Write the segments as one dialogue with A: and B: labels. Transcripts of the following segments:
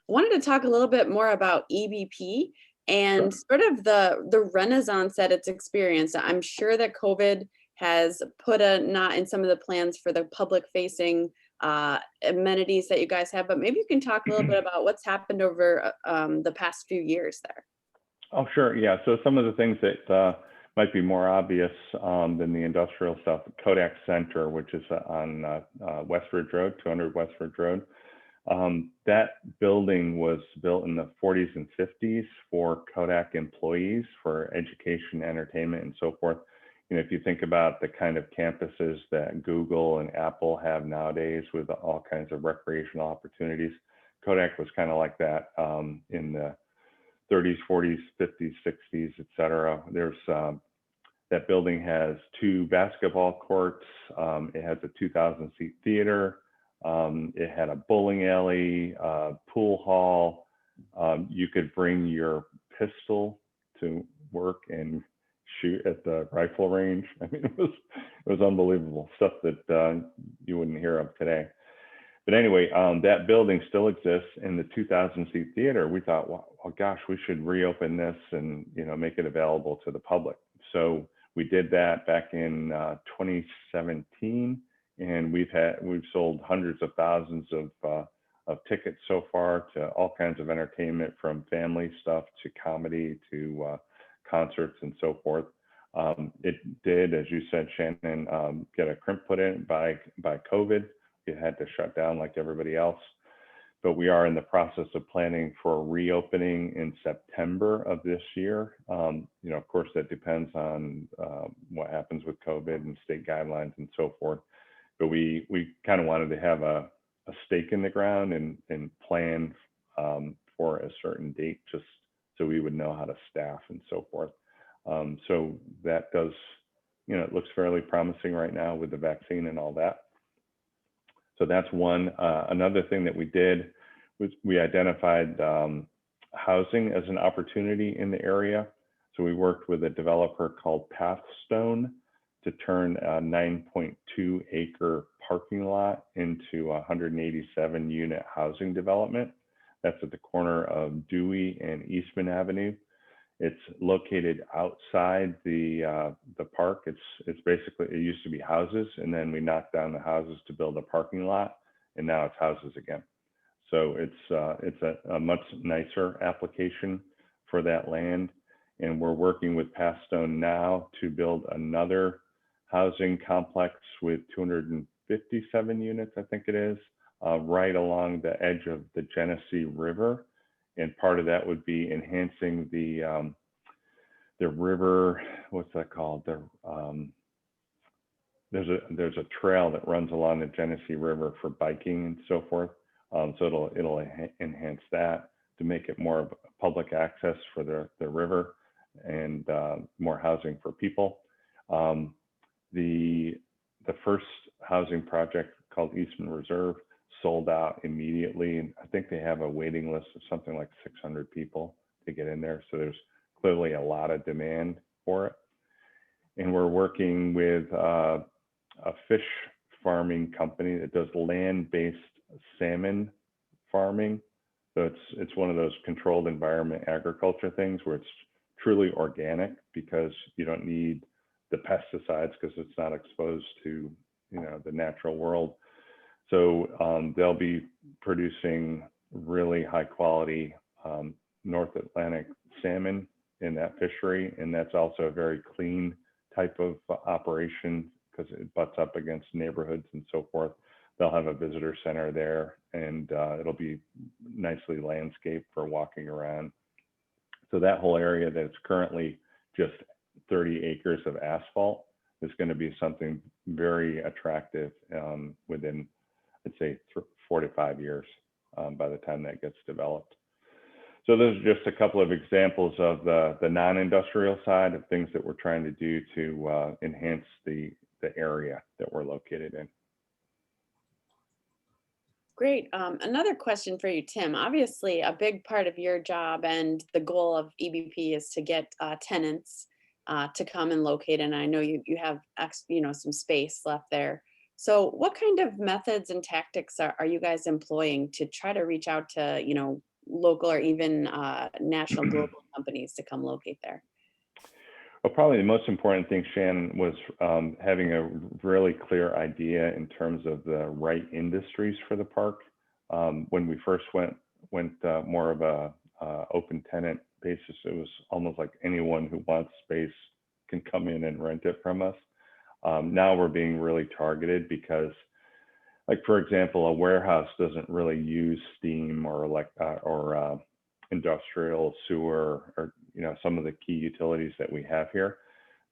A: wanted to talk a little bit more about EBP and sort of the renaissance that it's experienced. I'm sure that COVID has put a knot in some of the plans for the public facing amenities that you guys have, but maybe you can talk a little bit about what's happened over the past few years there.
B: Oh, sure. Yeah. So some of the things that might be more obvious than the industrial stuff, Kodak Center, which is on West Ridge Road, 200 West Ridge Road. That building was built in the 40s and 50s for Kodak employees for education, entertainment, and so forth. You know, if you think about the kind of campuses that Google and Apple have nowadays with all kinds of recreational opportunities, Kodak was kind of like that in the 30s, 40s, 50s, 60s, et cetera. There's that building has 2 basketball courts. It has a 2,000 seat theater. It had a bowling alley, pool hall. You could bring your pistol to work and shoot at the rifle range. I mean, it was unbelievable stuff that you wouldn't hear of today. But anyway, that building still exists. In the 2,000 seat theater, we thought, well, gosh, we should reopen this and make it available to the public. So we did that back in 2017, and we've sold hundreds of thousands of tickets so far to all kinds of entertainment, from family stuff to comedy to concerts and so forth. It did, as you said, Shannon, get a crimp put in by COVID. It had to shut down like everybody else, but we are in the process of planning for reopening in September of this year. Of course, that depends on what happens with COVID and state guidelines and so forth. But we kind of wanted to have a stake in the ground and plan for a certain date, just so we would know how to staff and so forth. So that does, it looks fairly promising right now with the vaccine and all that. So that's one. Another thing that we did was we identified housing as an opportunity in the area. So we worked with a developer called Pathstone to turn a 9.2 acre parking lot into a 187 unit housing development. That's at the corner of Dewey and Eastman Avenue. It's located outside the park. It's basically, it used to be houses, and then we knocked down the houses to build a parking lot, and now it's houses again. So it's a much nicer application for that land, and we're working with Pathstone now to build another housing complex with 257 units, I think it is, right along the edge of the Genesee River. And part of that would be enhancing the river. What's that called? There's a trail that runs along the Genesee River for biking and so forth. So it'll enhance that to make it more public access for the river and more housing for people. The first housing project, called Eastman Reserve, sold out immediately, and I think they have a waiting list of something like 600 people to get in there. So there's clearly a lot of demand for it. And we're working with a fish farming company that does land-based salmon farming. So it's one of those controlled environment agriculture things where it's truly organic, because you don't need the pesticides because it's not exposed to the natural world. So they'll be producing really high quality North Atlantic salmon in that fishery. And that's also a very clean type of operation because it butts up against neighborhoods and so forth. They'll have a visitor center there, and it'll be nicely landscaped for walking around. So that whole area that's currently just 30 acres of asphalt is going to be something very attractive within, I'd say, 4 to 5 years by the time that gets developed. So those are just a couple of examples of the non-industrial side of things that we're trying to do to enhance the area that we're located in.
A: Great. Another question for you, Tim. Obviously, a big part of your job and the goal of EBP is to get tenants to come and locate. And I know you have some space left there. So what kind of methods and tactics are you guys employing to try to reach out to local or even national global companies to come locate there?
B: Well, probably the most important thing, Shannon, was having a really clear idea in terms of the right industries for the park. When we first went more of a open tenant basis, it was almost like anyone who wants space can come in and rent it from us. Now we're being really targeted because, like, for example, a warehouse doesn't really use steam or industrial sewer or, you know, some of the key utilities that we have here.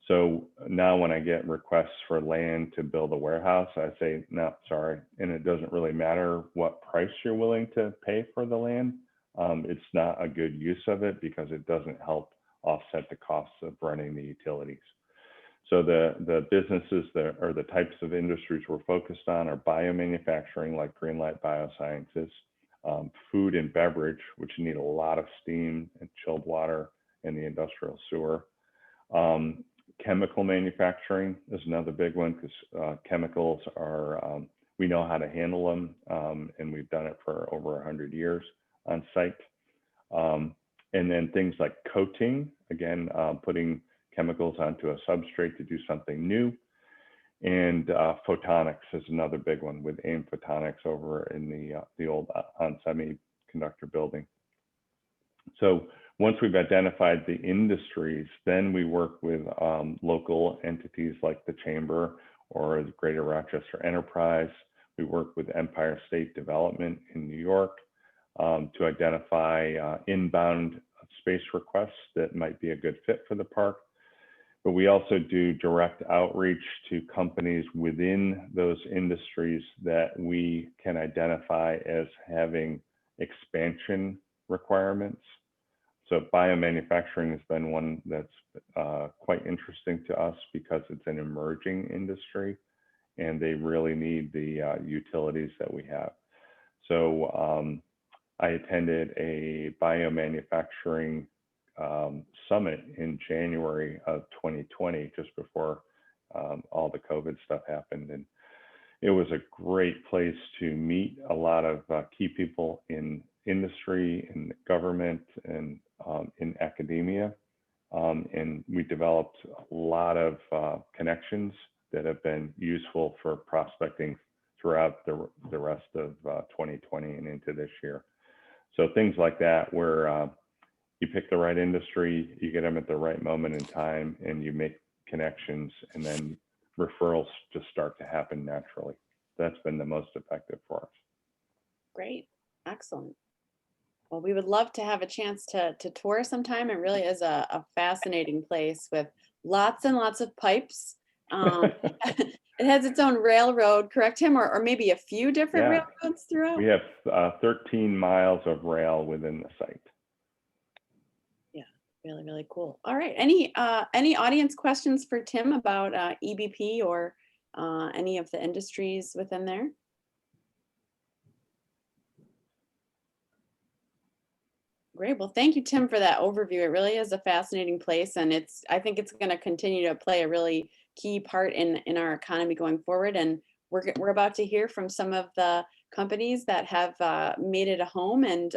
B: So now when I get requests for land to build a warehouse, I say, no, sorry. And it doesn't really matter what price you're willing to pay for the land. It's not a good use of it because it doesn't help offset the costs of running the utilities. So the businesses that are the types of industries we're focused on are biomanufacturing, like GreenLight Biosciences, food and beverage, which need a lot of steam and chilled water in the industrial sewer. Chemical manufacturing is another big one because chemicals are, we know how to handle them, and we've done it for over 100 years on site. And then things like coating, again, putting chemicals onto a substrate to do something new. And photonics is another big one with AIM Photonics over in the old semiconductor building. So once we've identified the industries, then we work with local entities like the Chamber or the Greater Rochester Enterprise. We work with Empire State Development in New York to identify inbound space requests that might be a good fit for the park. But we also do direct outreach to companies within those industries that we can identify as having expansion requirements. So biomanufacturing has been one that's quite interesting to us because it's an emerging industry and they really need the utilities that we have. So I attended a biomanufacturing summit in January of 2020, just before all the COVID stuff happened. And it was a great place to meet a lot of key people in industry, in government, and in academia. And we developed a lot of connections that have been useful for prospecting throughout the rest of 2020 and into this year. So things like that where you pick the right industry, you get them at the right moment in time, and you make connections, and then referrals just start to happen naturally. That's been the most effective for us.
A: Great, excellent. Well, we would love to have a chance to tour sometime. It really is a fascinating place with lots and lots of pipes. It has its own railroad, correct, Tim? Or maybe a few different railroads throughout?
B: We have 13 miles of rail within the site.
A: Really, really cool. All right. Any audience questions for Tim about EBP or any of the industries within there? Great. Well, thank you, Tim, for that overview. It really is a fascinating place, and I think it's going to continue to play a really key part in our economy going forward. And we're about to hear from some of the companies that have made it a home and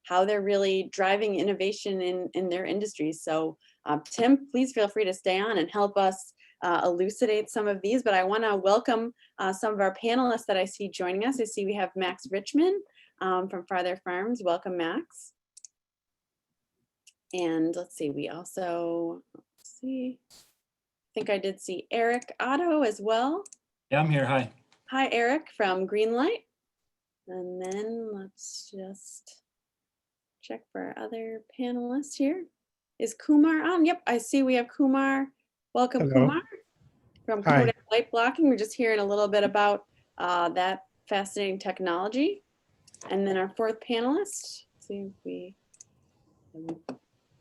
A: how they're really driving innovation in their industries. So Tim, please feel free to stay on and help us elucidate some of these, but I want to welcome some of our panelists that I see joining us. I see we have Max Richman from Farther Farms. Welcome, Max. And let's see, we also, I think I did see Eric Otto as well.
C: Yeah, I'm here. Hi.
A: Hi, Eric from GreenLight. And then let's just check for our other panelists here. Is Cumar on? Yep, I see we have Cumar. Welcome,
D: Hello.
A: Cumar from
D: Hi.
A: Kodak light blocking. We're just hearing a little bit about that fascinating technology. And then our fourth panelist, let's see if we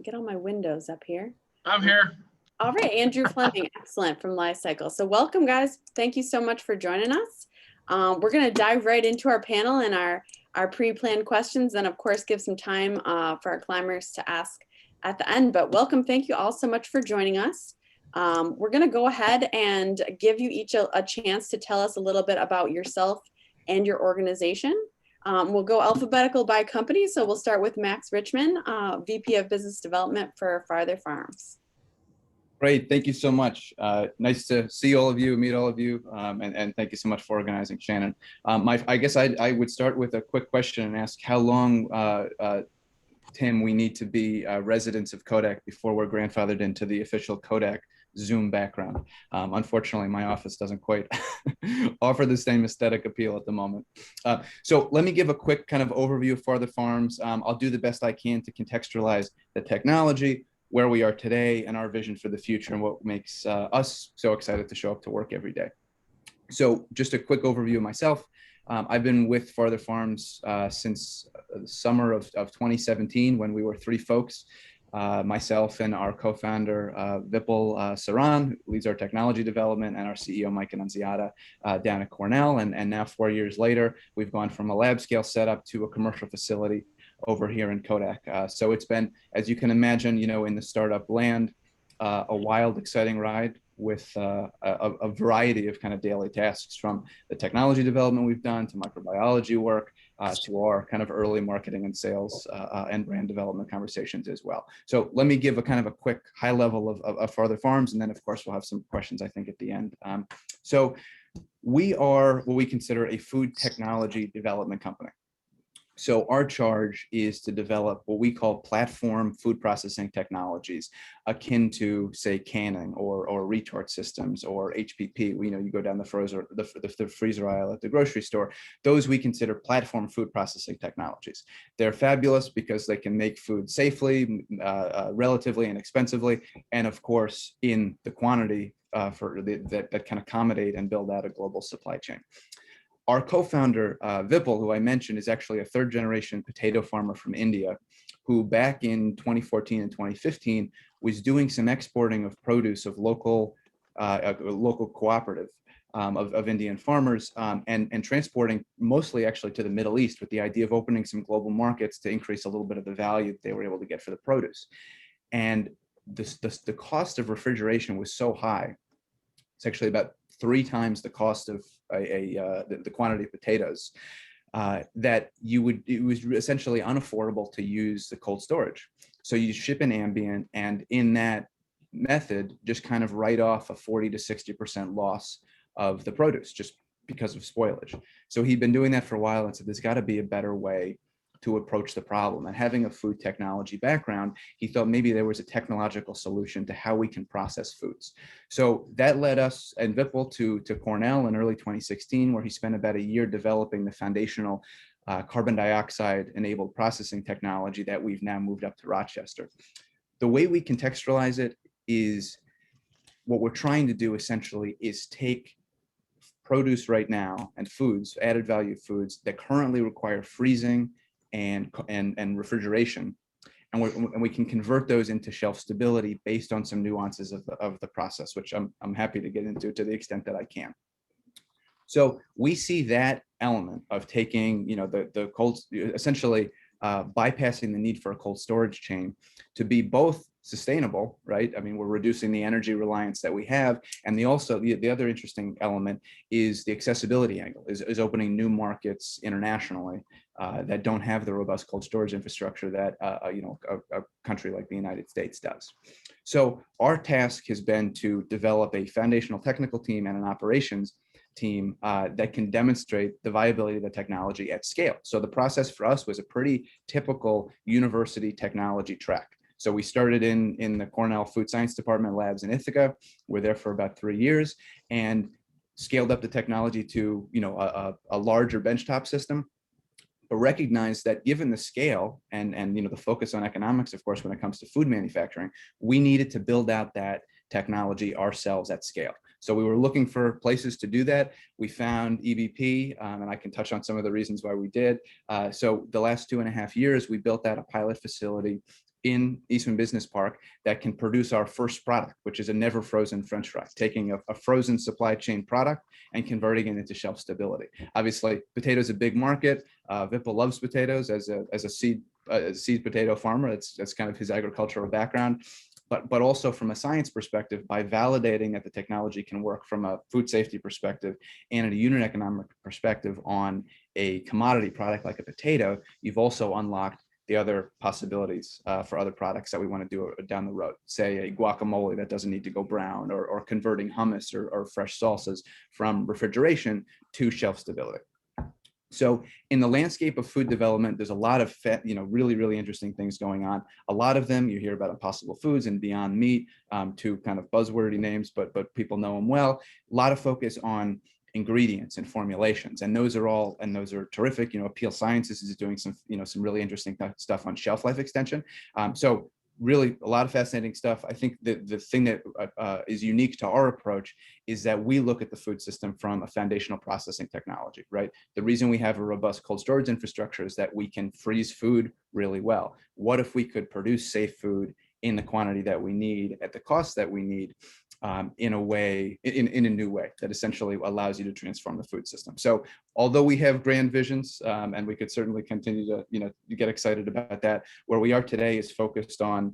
A: get all my windows up here.
E: I'm here.
A: All right, Andrew Fleming, excellent, from Life Cycle. So welcome, guys. Thank you so much for joining us. We're going to dive right into our panel and our pre-planned questions, and of course give some time for our climbers to ask at the end. But welcome, thank you all so much for joining us. We're going to go ahead and give you each a chance to tell us a little bit about yourself and your organization. We'll go alphabetical by company. So we'll start with Max Richman, VP of Business Development for Farther Farms.
C: Great, thank you so much. Nice to see all of you, meet all of you, and thank you so much for organizing, Shannon. I guess I would start with a quick question and ask how long, Tim, we need to be residents of Kodak before we're grandfathered into the official Kodak Zoom background. Unfortunately, my office doesn't quite offer the same aesthetic appeal at the moment. So let me give a quick kind of overview of Farther Farms. I'll do the best I can to contextualize the technology, where we are today, and our vision for the future, and what makes us so excited to show up to work every day. So just a quick overview of myself. I've been with Farther Farms since the summer of 2017, when we were 3 folks, myself and our co-founder, Vipul Saran, who leads our technology development, and our CEO, Mike Annunziata, down at Cornell. And now 4 years later, we've gone from a lab scale setup to a commercial facility over here in Kodak. So it's been, as you can imagine, in the startup land, a wild, exciting ride with a variety of kind of daily tasks, from the technology development we've done to microbiology work to our kind of early marketing and sales and brand development conversations as well. So let me give a kind of a quick high level of Farther Farms, and then of course we'll have some questions, I think, at the end. So we are what we consider a food technology development company. So our charge is to develop what we call platform food processing technologies, akin to, say, canning or retort systems or HPP. You go down the freezer aisle at the grocery store. Those we consider platform food processing technologies. They're fabulous because they can make food safely, relatively inexpensively, and of course in the quantity that can accommodate and build out a global supply chain. Our co-founder, Vipul, who I mentioned, is actually a 3rd-generation potato farmer from India, who back in 2014 and 2015 was doing some exporting of produce of local cooperative of Indian farmers, and transporting mostly actually to the Middle East, with the idea of opening some global markets to increase a little bit of the value that they were able to get for the produce. And the cost of refrigeration was so high. It's actually about 3 times the cost of the quantity of potatoes, that it was essentially unaffordable to use the cold storage. So you ship in ambient, and in that method, just kind of write off a 40 to 60% loss of the produce just because of spoilage. So he'd been doing that for a while and said, there's got to be a better way to approach the problem. And having a food technology background, he thought maybe there was a technological solution to how we can process foods. So that led us and Vipul to Cornell in early 2016, where he spent about a year developing the foundational carbon dioxide enabled processing technology that we've now moved up to Rochester. The way we contextualize it is, what we're trying to do essentially is take produce right now and foods, added value foods that currently require freezing and refrigeration, and we can convert those into shelf stability based on some nuances of the process, which I'm happy to get into to the extent that I can. So we see that element of taking, the cold, essentially bypassing the need for a cold storage chain, to be both sustainable, right? I mean, we're reducing the energy reliance that we have, and the other interesting element is the accessibility angle, is opening new markets internationally that don't have the robust cold storage infrastructure that a country like the United States does. So our task has been to develop a foundational technical team and an operations team that can demonstrate the viability of the technology at scale. So the process for us was a pretty typical university technology track. So we started in the Cornell Food Science Department labs in Ithaca. We're there for about 3 years and scaled up the technology to a larger benchtop system, but recognized that given the scale and the focus on economics, of course, when it comes to food manufacturing, we needed to build out that technology ourselves at scale. So we were looking for places to do that. We found EBP, and I can touch on some of the reasons why we did. So the last 2.5 years, we built out a pilot facility in Eastman Business Park that can produce our first product, which is a never frozen French fry, taking a frozen supply chain product and converting it into shelf stability. Obviously, potatoes a big market. Vipul loves potatoes as a seed potato farmer. That's kind of his agricultural background. but also from a science perspective, by validating that the technology can work from a food safety perspective and a unit economic perspective on a commodity product like a potato, you've also unlocked the other possibilities for other products that we want to do down the road. Say a guacamole that doesn't need to go brown, or converting hummus or fresh salsas from refrigeration to shelf stability. So in the landscape of food development, there's a lot of really, really interesting things going on. A lot of them you hear about Impossible Foods and Beyond Meat, two kind of buzzwordy names, but people know them well. A lot of focus on ingredients and formulations, and those are terrific. Biosciences is doing some really interesting stuff on shelf life extension. So really a lot of fascinating stuff. I think that the thing that is unique to our approach is that we look at the food system from a foundational processing technology, right? The reason we have a robust cold storage infrastructure is that we can freeze food really well. What if we could produce safe food in the quantity that we need at the cost that we need, in a new way that essentially allows you to transform the food system. So although we have grand visions, and we could certainly continue to get excited about that, where we are today is focused on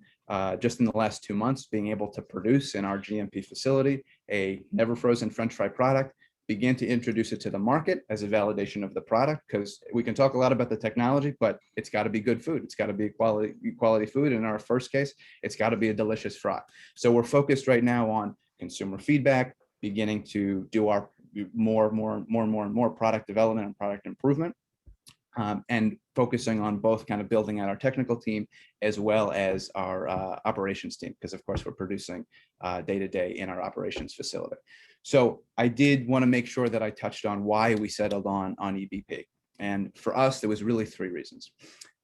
C: just in the last 2 months being able to produce in our GMP facility a never frozen French fry product, begin to introduce it to the market as a validation of the product, because we can talk a lot about the technology, but it's got to be good food. It's got to be quality food. In our first case, it's got to be a delicious fry. So we're focused right now on consumer feedback, beginning to do our more product development and product improvement, and focusing on both kind of building out our technical team as well as our operations team, because of course we're producing day to day in our operations facility. So I did want to make sure that I touched on why we settled on EBP. And for us, there was really 3 reasons.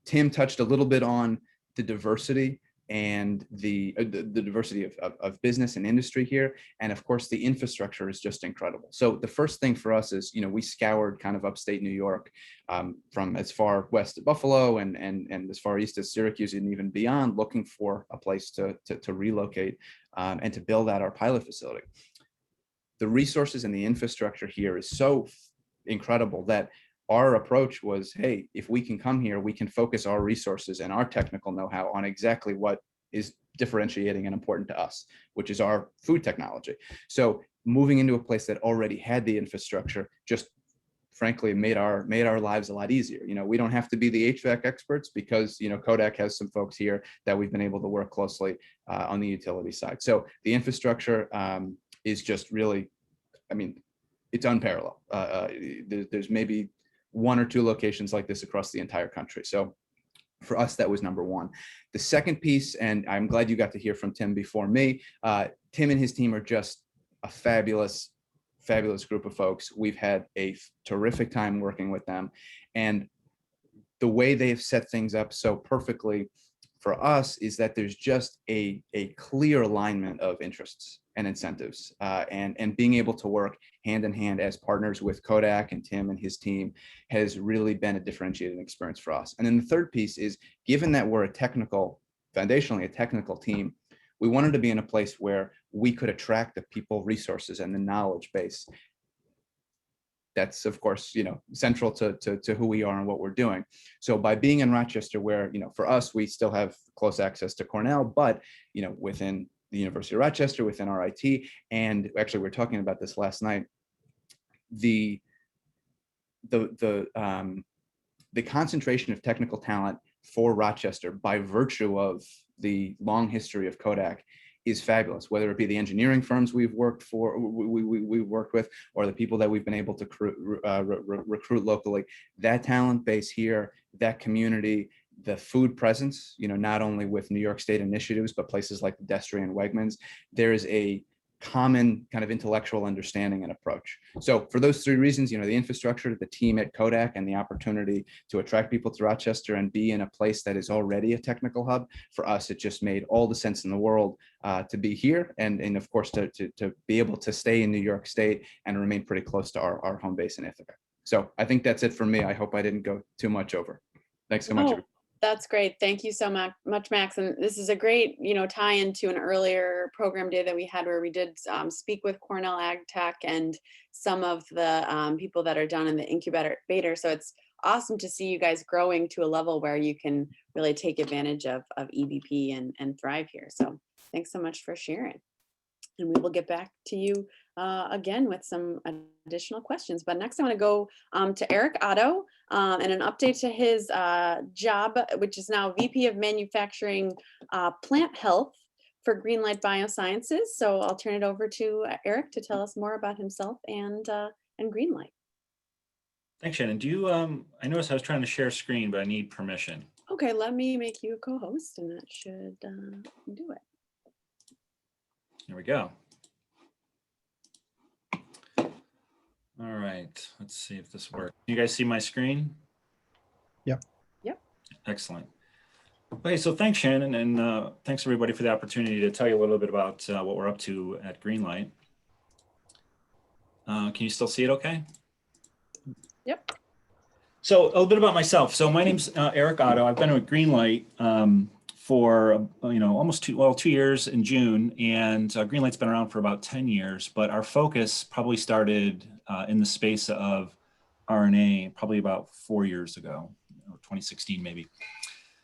C: Tim touched a little bit on the diversity and the diversity of business and industry here. And of course, the infrastructure is just incredible. So the first thing for us is, we scoured kind of upstate New York, from as far west as Buffalo and as far east as Syracuse and even beyond, looking for a place to relocate and to build out our pilot facility. The resources and the infrastructure here is so incredible that our approach was, hey, if we can come here, we can focus our resources and our technical know-how on exactly what is differentiating and important to us, which is our food technology. So moving into a place that already had the infrastructure just frankly made our lives a lot easier. We don't have to be the HVAC experts because Kodak has some folks here that we've been able to work closely on the utility side. So the infrastructure is just really, it's unparalleled. There's maybe 1 or 2 locations like this across the entire country. So for us, that was number 1. The second piece, and I'm glad you got to hear from Tim before me, Tim and his team are just a fabulous group of folks. We've had a terrific time working with them. And the way they've set things up so perfectly for us is that there's just a clear alignment of interests and incentives, and being able to work hand in hand as partners with Kodak and Tim and his team has really been a differentiating experience for us. And then the third piece is, given that we're foundationally a technical team, we wanted to be in a place where we could attract the people, resources, and the knowledge base. That's, of course, central to who we are and what we're doing. So by being in Rochester, where, for us, we still have close access to Cornell, but, within the University of Rochester, within our IT, and actually we were talking about this last night, the concentration of technical talent for Rochester by virtue of the long history of Kodak is fabulous, whether it be the engineering firms we've worked with, or the people that we've been able to recruit locally. That talent base here, that community, the food presence, not only with New York State initiatives, but places like the Destry and Wegmans, there is a common kind of intellectual understanding and approach. So for those 3 reasons, the infrastructure, the team at Kodak, and the opportunity to attract people to Rochester and be in a place that is already a technical hub, for us, it just made all the sense in the world to be here, and of course to be able to stay in New York State and remain pretty close to our home base in Ithaca. So I think that's it for me. I hope I didn't go too much over. Thanks so much.
A: That's great. Thank you so much, Max. And this is a great, tie into an earlier program day that we had where we did speak with Cornell Ag Tech and some of the people that are down in the incubator. So it's awesome to see you guys growing to a level where you can really take advantage of EBP and thrive here. So thanks so much for sharing. And we will get back to you again with some additional questions. But next I want to go to Eric Otto and an update to his job, which is now VP of Manufacturing Plant Health for GreenLight Biosciences. So I'll turn it over to Eric to tell us more about himself and GreenLight.
D: Thanks, Shannon. Do you, I noticed I was trying to share screen, but I need permission.
A: Okay, let me make you a co-host and that should do it.
D: Here we go. All right, let's see if this works. You guys see my screen?
E: Yep.
A: Yep.
D: Excellent. Okay, so thanks, Shannon, and thanks everybody for the opportunity to tell you a little bit about what we're up to at GreenLight. Can you still see it okay?
A: Yep.
D: So a little bit about myself. So my name's Eric Otto. I've been with GreenLight for almost 2 years in June, and GreenLight's been around for about 10 years. But our focus probably started in the space of RNA probably about 4 years ago, or 2016 maybe.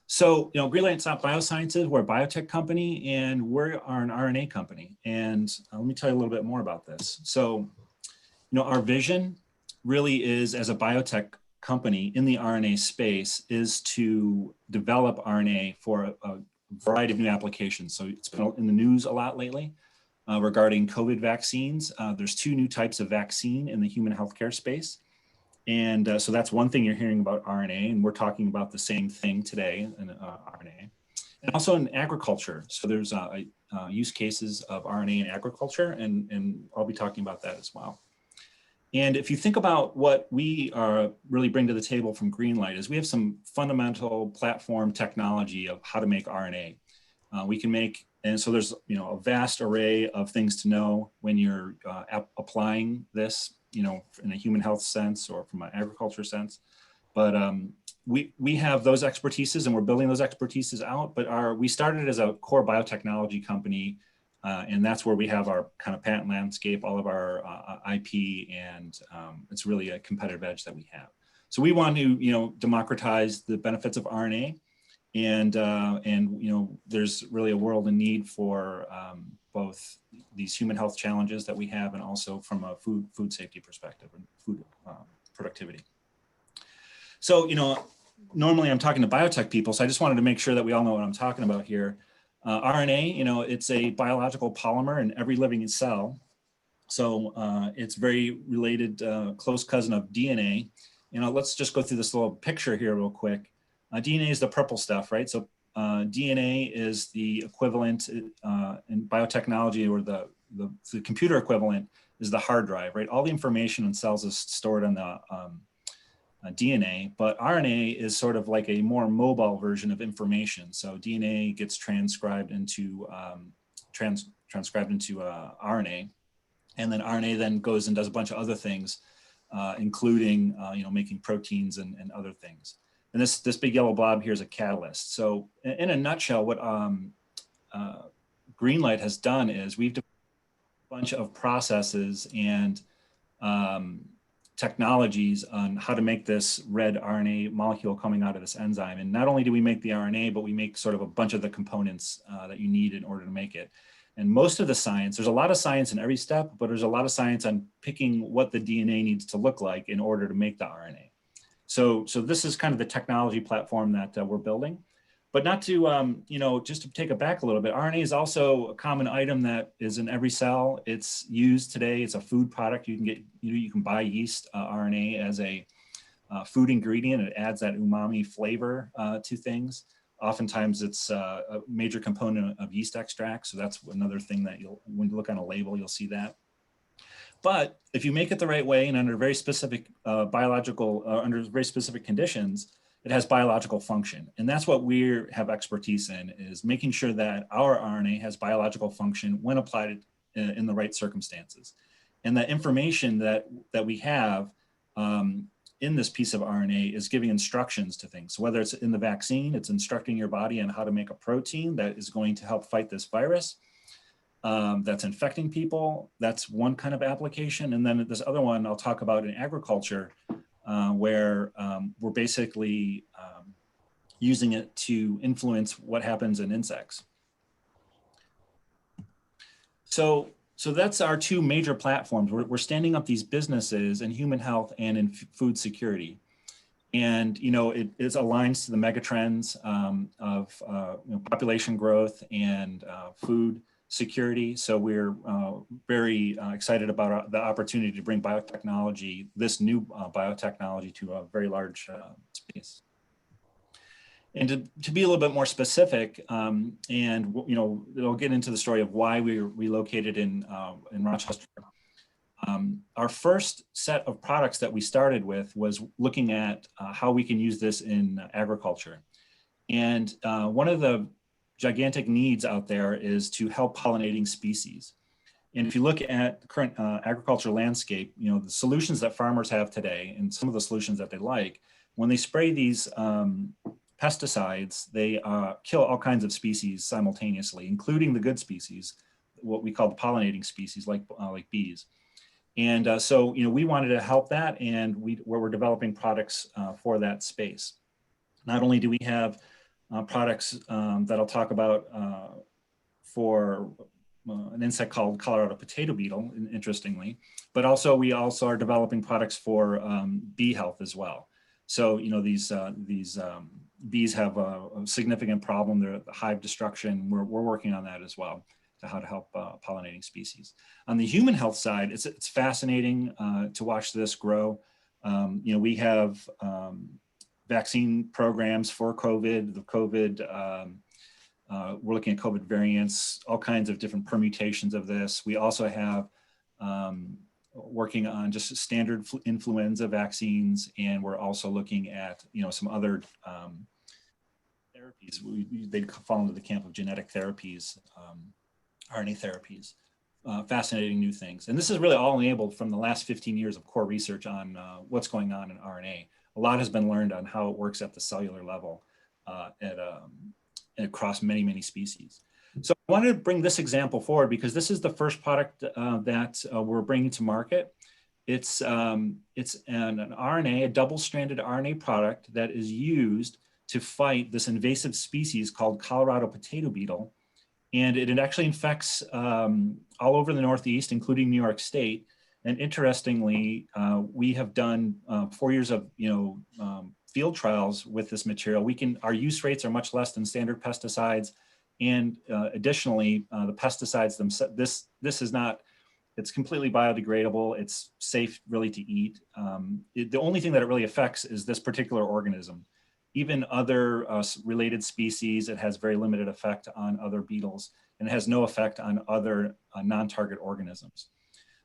D: So GreenLight's not Biosciences. We're a biotech company, and we are an RNA company. And let me tell you a little bit more about this. So our vision really is, as a biotech company in the RNA space, is to develop RNA for a variety of new applications. So it's been in the news a lot lately regarding COVID vaccines. There's 2 new types of vaccine in the human healthcare space. And so that's one thing you're hearing about RNA, and we're talking about the same thing today in RNA. And also in agriculture. So there's use cases of RNA in agriculture, and I'll be talking about that as well. And if you think about what we really bring to the table from GreenLight, is we have some fundamental platform technology of how to make RNA. We can make, and so there's a vast array of things to know when you're applying this, in a human health sense or from an agriculture sense. But we have those expertises, and we're building those expertises out. But we started as a core biotechnology company. And that's where we have our kind of patent landscape, all of our IP, and it's really a competitive edge that we have. So we want to, democratize the benefits of RNA, and there's really a world in need for both these human health challenges that we have, and also from a food safety perspective and food productivity. So normally I'm talking to biotech people, so I just wanted to make sure that we all know what I'm talking about here. RNA, it's a biological polymer in every living cell. So it's very related, close cousin of DNA. Let's just go through this little picture here real quick. DNA is the purple stuff, right? So DNA is the equivalent in biotechnology, or the computer equivalent is the hard drive, right? All the information in cells is stored on the DNA, but RNA is sort of like a more mobile version of information. So DNA gets transcribed into RNA, and then RNA then goes and does a bunch of other things, including making proteins and other things. And this big yellow blob here is a catalyst. So in a nutshell, what GreenLight has done is we've developed a bunch of processes and technologies on how to make this red RNA molecule coming out of this enzyme. And not only do we make the RNA, but we make sort of a bunch of the components that you need in order to make it. And most of the science, there's a lot of science in every step, but there's a lot of science on picking what the DNA needs to look like in order to make the RNA. So this is kind of the technology platform that we're building. But not to, just to take it back a little bit, RNA is also a common item that is in every cell. It's used today. It's a food product. You can get, you can buy yeast RNA as a food ingredient. It adds that umami flavor to things. Oftentimes it's a major component of yeast extract. So that's another thing that when you look on a label, you'll see that. But if you make it the right way and under very specific under very specific conditions, it has biological function. And that's what we have expertise in, is making sure that our RNA has biological function when applied in the right circumstances. And the information that we have in this piece of RNA is giving instructions to things. So whether it's in the vaccine, it's instructing your body on how to make a protein that is going to help fight this virus that's infecting people. That's one kind of application. And then this other one I'll talk about in agriculture where we're basically using it to influence what happens in insects. So that's our two major platforms. We're standing up these businesses in human health and in food security. And, you know, it aligns to the megatrends of you know, population growth and food security. So we're very excited about the opportunity to bring biotechnology, this new biotechnology, to a very large space. And to be a little bit more specific, and you know, it'll get into the story of why we relocated in Rochester. Our first set of products that we started with was looking at how we can use this in agriculture. And one of the gigantic needs out there is to help pollinating species. And if you look at the current agriculture landscape, you know, the solutions that farmers have today and some of the solutions that they like, when they spray these pesticides, they kill all kinds of species simultaneously, including the good species, what we call the pollinating species, like bees. And so, you know, we wanted to help that, and we're developing products for that space. Not only do we have products that I'll talk about for an insect called Colorado potato beetle, interestingly, but also we also are developing products for bee health as well. So, you know, these bees have a significant problem. They're the hive destruction. We're working on that as well, to how to help pollinating species. On the human health side, it's fascinating to watch this grow. You know, we have vaccine programs for COVID, we're looking at COVID variants, all kinds of different permutations of this. We also have working on just standard influenza vaccines, and we're also looking at, you know, some other therapies. They fall into the camp of genetic therapies, RNA therapies, fascinating new things. And this is really all enabled from the last 15 years of core research on what's going on in RNA. A lot has been learned on how it works at the cellular level across many, many species. So I wanted to bring this example forward because this is the first product that we're bringing to market. It's an RNA, a double-stranded RNA product that is used to fight this invasive species called Colorado potato beetle. And it actually infects all over the Northeast, including New York State. And interestingly, we have done 4 years of field trials with this material. Our use rates are much less than standard pesticides. And additionally, the pesticides themselves, this is not, it's completely biodegradable. It's safe really to eat. The only thing that it really affects is this particular organism. Even other related species, it has very limited effect on other beetles, and it has no effect on other non-target organisms.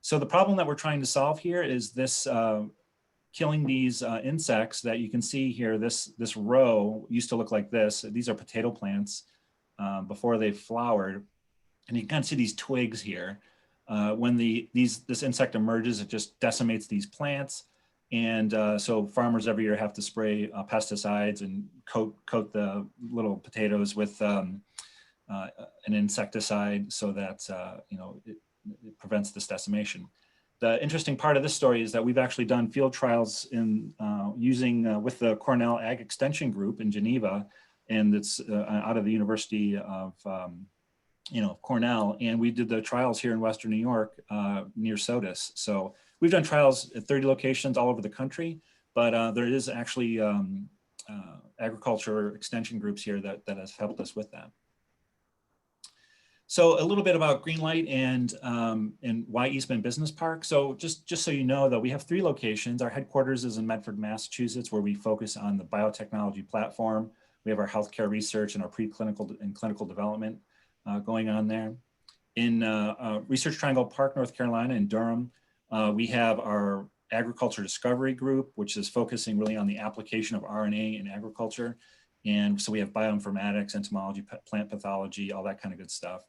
D: So the problem that we're trying to solve here is this killing these insects that you can see here. This row used to look like this. These are potato plants before they flowered. And you can kind of see these twigs here. When this insect emerges, it just decimates these plants. And so farmers every year have to spray pesticides and coat the little potatoes with an insecticide so that it prevents this decimation. The interesting part of this story is that we've actually done field trials in using with the Cornell Ag Extension Group in Geneva, and it's out of the University of Cornell, and we did the trials here in Western New York near Sodus. So we've done trials at 30 locations all over the country, but there is actually agriculture extension groups here that has helped us with that. So a little bit about GreenLight and why Eastman Business Park. So just so you know, that we have 3 locations. Our headquarters is in Medford, Massachusetts, where we focus on the biotechnology platform. We have our healthcare research and our preclinical and clinical development going on there. In Research Triangle Park, North Carolina, in Durham, we have our agriculture discovery group, which is focusing really on the application of RNA in agriculture. And so we have bioinformatics, entomology, plant pathology, all that kind of good stuff.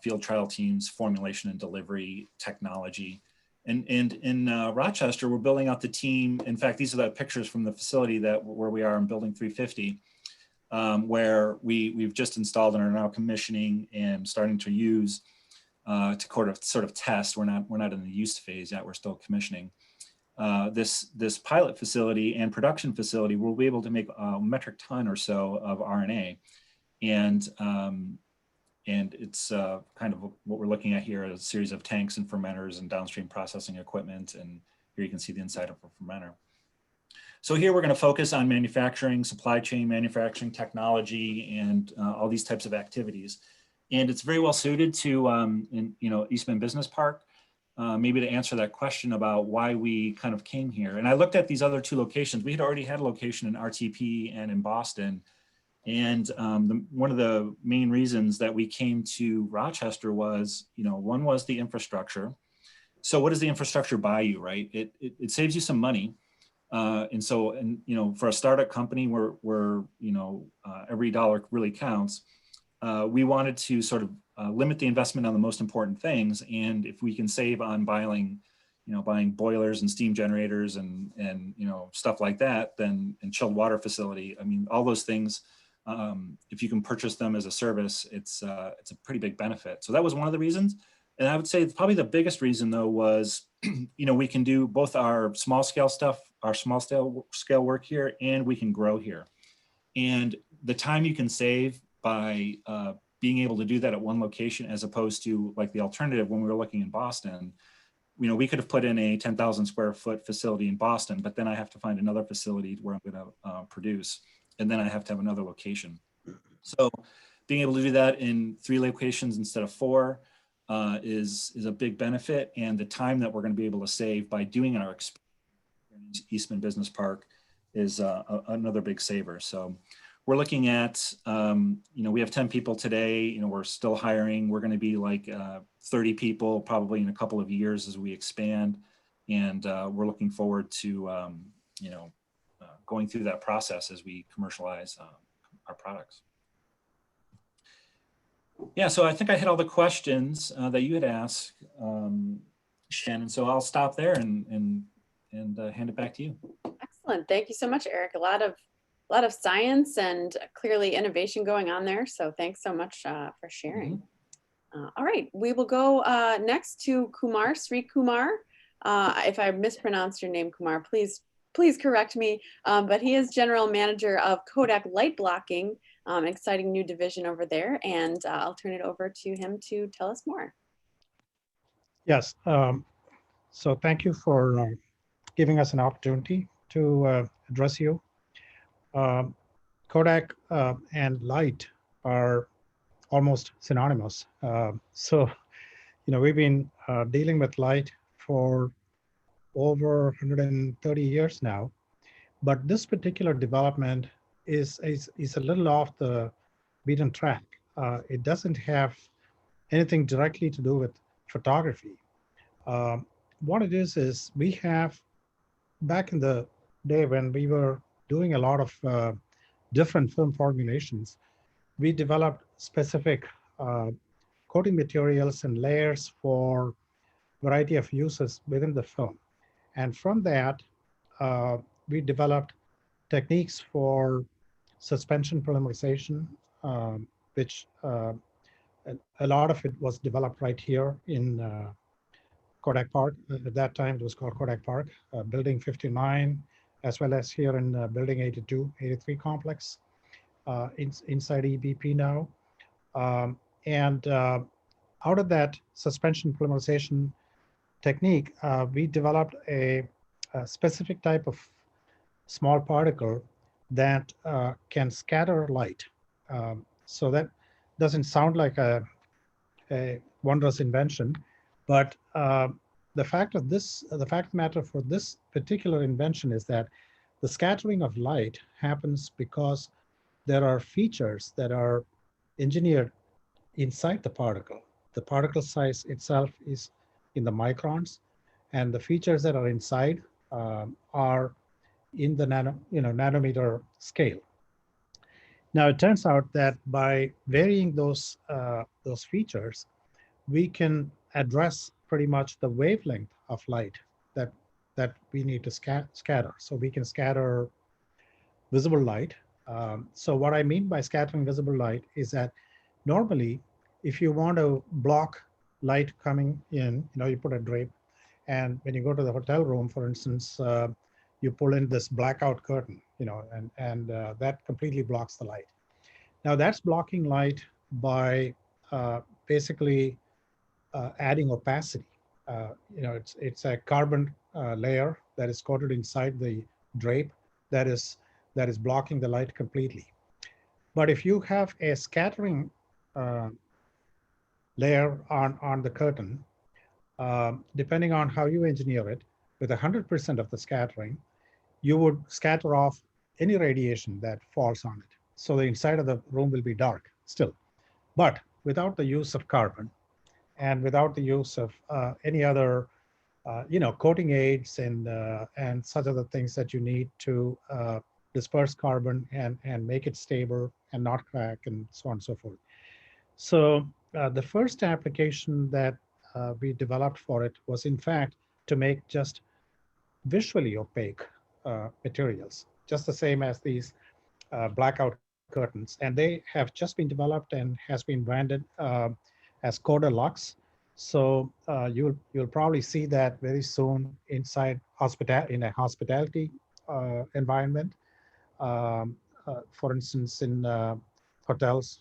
D: Field trial teams, formulation and delivery, technology. And in Rochester, we're building out the team. In fact, these are the pictures from the facility where we are in Building 350, where we've just installed and are now commissioning and starting to use to sort of test. We're not in the use phase yet. We're still commissioning this pilot facility and production facility, we'll be able to make a metric ton or so of RNA. And it's kind of what we're looking at here, a series of tanks and fermenters and downstream processing equipment. And here you can see the inside of a fermenter. So here we're going to focus on manufacturing, supply chain, manufacturing technology, and all these types of activities. And it's very well suited to Eastman Business Park. Maybe to answer that question about why we kind of came here. And I looked at these other two locations. We had already had a location in RTP and in Boston. And one of the main reasons that we came to Rochester was, one was the infrastructure. So what does the infrastructure buy you, right? It saves you some money. And for a startup company where every dollar really counts, we wanted to sort of limit the investment on the most important things. And if we can save on buying boilers and steam generators and stuff like that, then and chilled water facility, I mean, all those things, if you can purchase them as a service, it's a pretty big benefit. So that was one of the reasons. And I would say probably the biggest reason though was, we can do both our small scale stuff, our small scale work here, and we can grow here. And the time you can save by being able to do that at one location, as opposed to like the alternative when we were looking in Boston, we could have put in a 10,000 square foot facility in Boston, but then I have to find another facility where I'm going to produce, and then I have to have another location. So being able to do that in 3 locations instead of 4 is a big benefit, and the time that we're going to be able to save by doing our Eastman Business Park is another big saver. So we're looking at, we have 10 people today, we're still hiring. We're going to be like 30 people probably in a couple of years as we expand. And we're looking forward to, going through that process as we commercialize our products. Yeah, so I think I hit all the questions that you had asked, Shannon. So I'll stop there and hand it back to you.
A: Excellent. Thank you so much, Eric. A lot of science and clearly innovation going on there. So thanks so much for sharing. All right, we will go next to Cumar, Sreekumar. If I mispronounced your name, Cumar, please correct me. But he is general manager of Kodak light blocking, exciting new division over there. And I'll turn it over to him to tell us more.
E: Yes, so thank you for giving us an opportunity to address you. Kodak and light are almost synonymous. We've been dealing with light for over 130 years now, but this particular development is a little off the beaten track. It doesn't have anything directly to do with photography. What it is we have, back in the day when we were doing a lot of different film formulations, we developed specific coating materials and layers for a variety of uses within the film. And from that, we developed techniques for suspension polymerization, which a lot of it was developed right here in Kodak Park. At that time, it was called Kodak Park, Building 59, as well as here in Building 82, 83 complex, inside EBP now. And out of that suspension polymerization technique, we developed a specific type of small particle that can scatter light. So that doesn't sound like a wondrous invention, but the fact of the matter for this particular invention is that the scattering of light happens because there are features that are engineered inside the particle. The particle size itself is in the microns, and the features that are inside are in the nanometer scale. Now it turns out that by varying those features, we can address pretty much the wavelength of light that we need to scatter. So we can scatter visible light. So what I mean by scattering visible light is that normally, if you want to block light coming in, you put a drape And when you go to the hotel room, for instance, you pull in this blackout curtain, and that completely blocks the light. Now that's blocking light by basically adding opacity. It's a carbon layer that is coated inside the drape that is blocking the light completely. But if you have a scattering layer on the curtain, depending on how you engineer it, with 100% of the scattering, you would scatter off any radiation that falls on it. So the inside of the room will be dark still. But without the use of carbon and without the use of any other coating aids and such other things that you need to disperse carbon and make it stable and not crack and so on and so forth. So the first application that we developed for it was in fact to make just visually opaque materials, just the same as these blackout curtains. And they have just been developed and has been branded as Kodak. So you'll probably see that very soon inside in a hospitality environment. For instance, in hotels,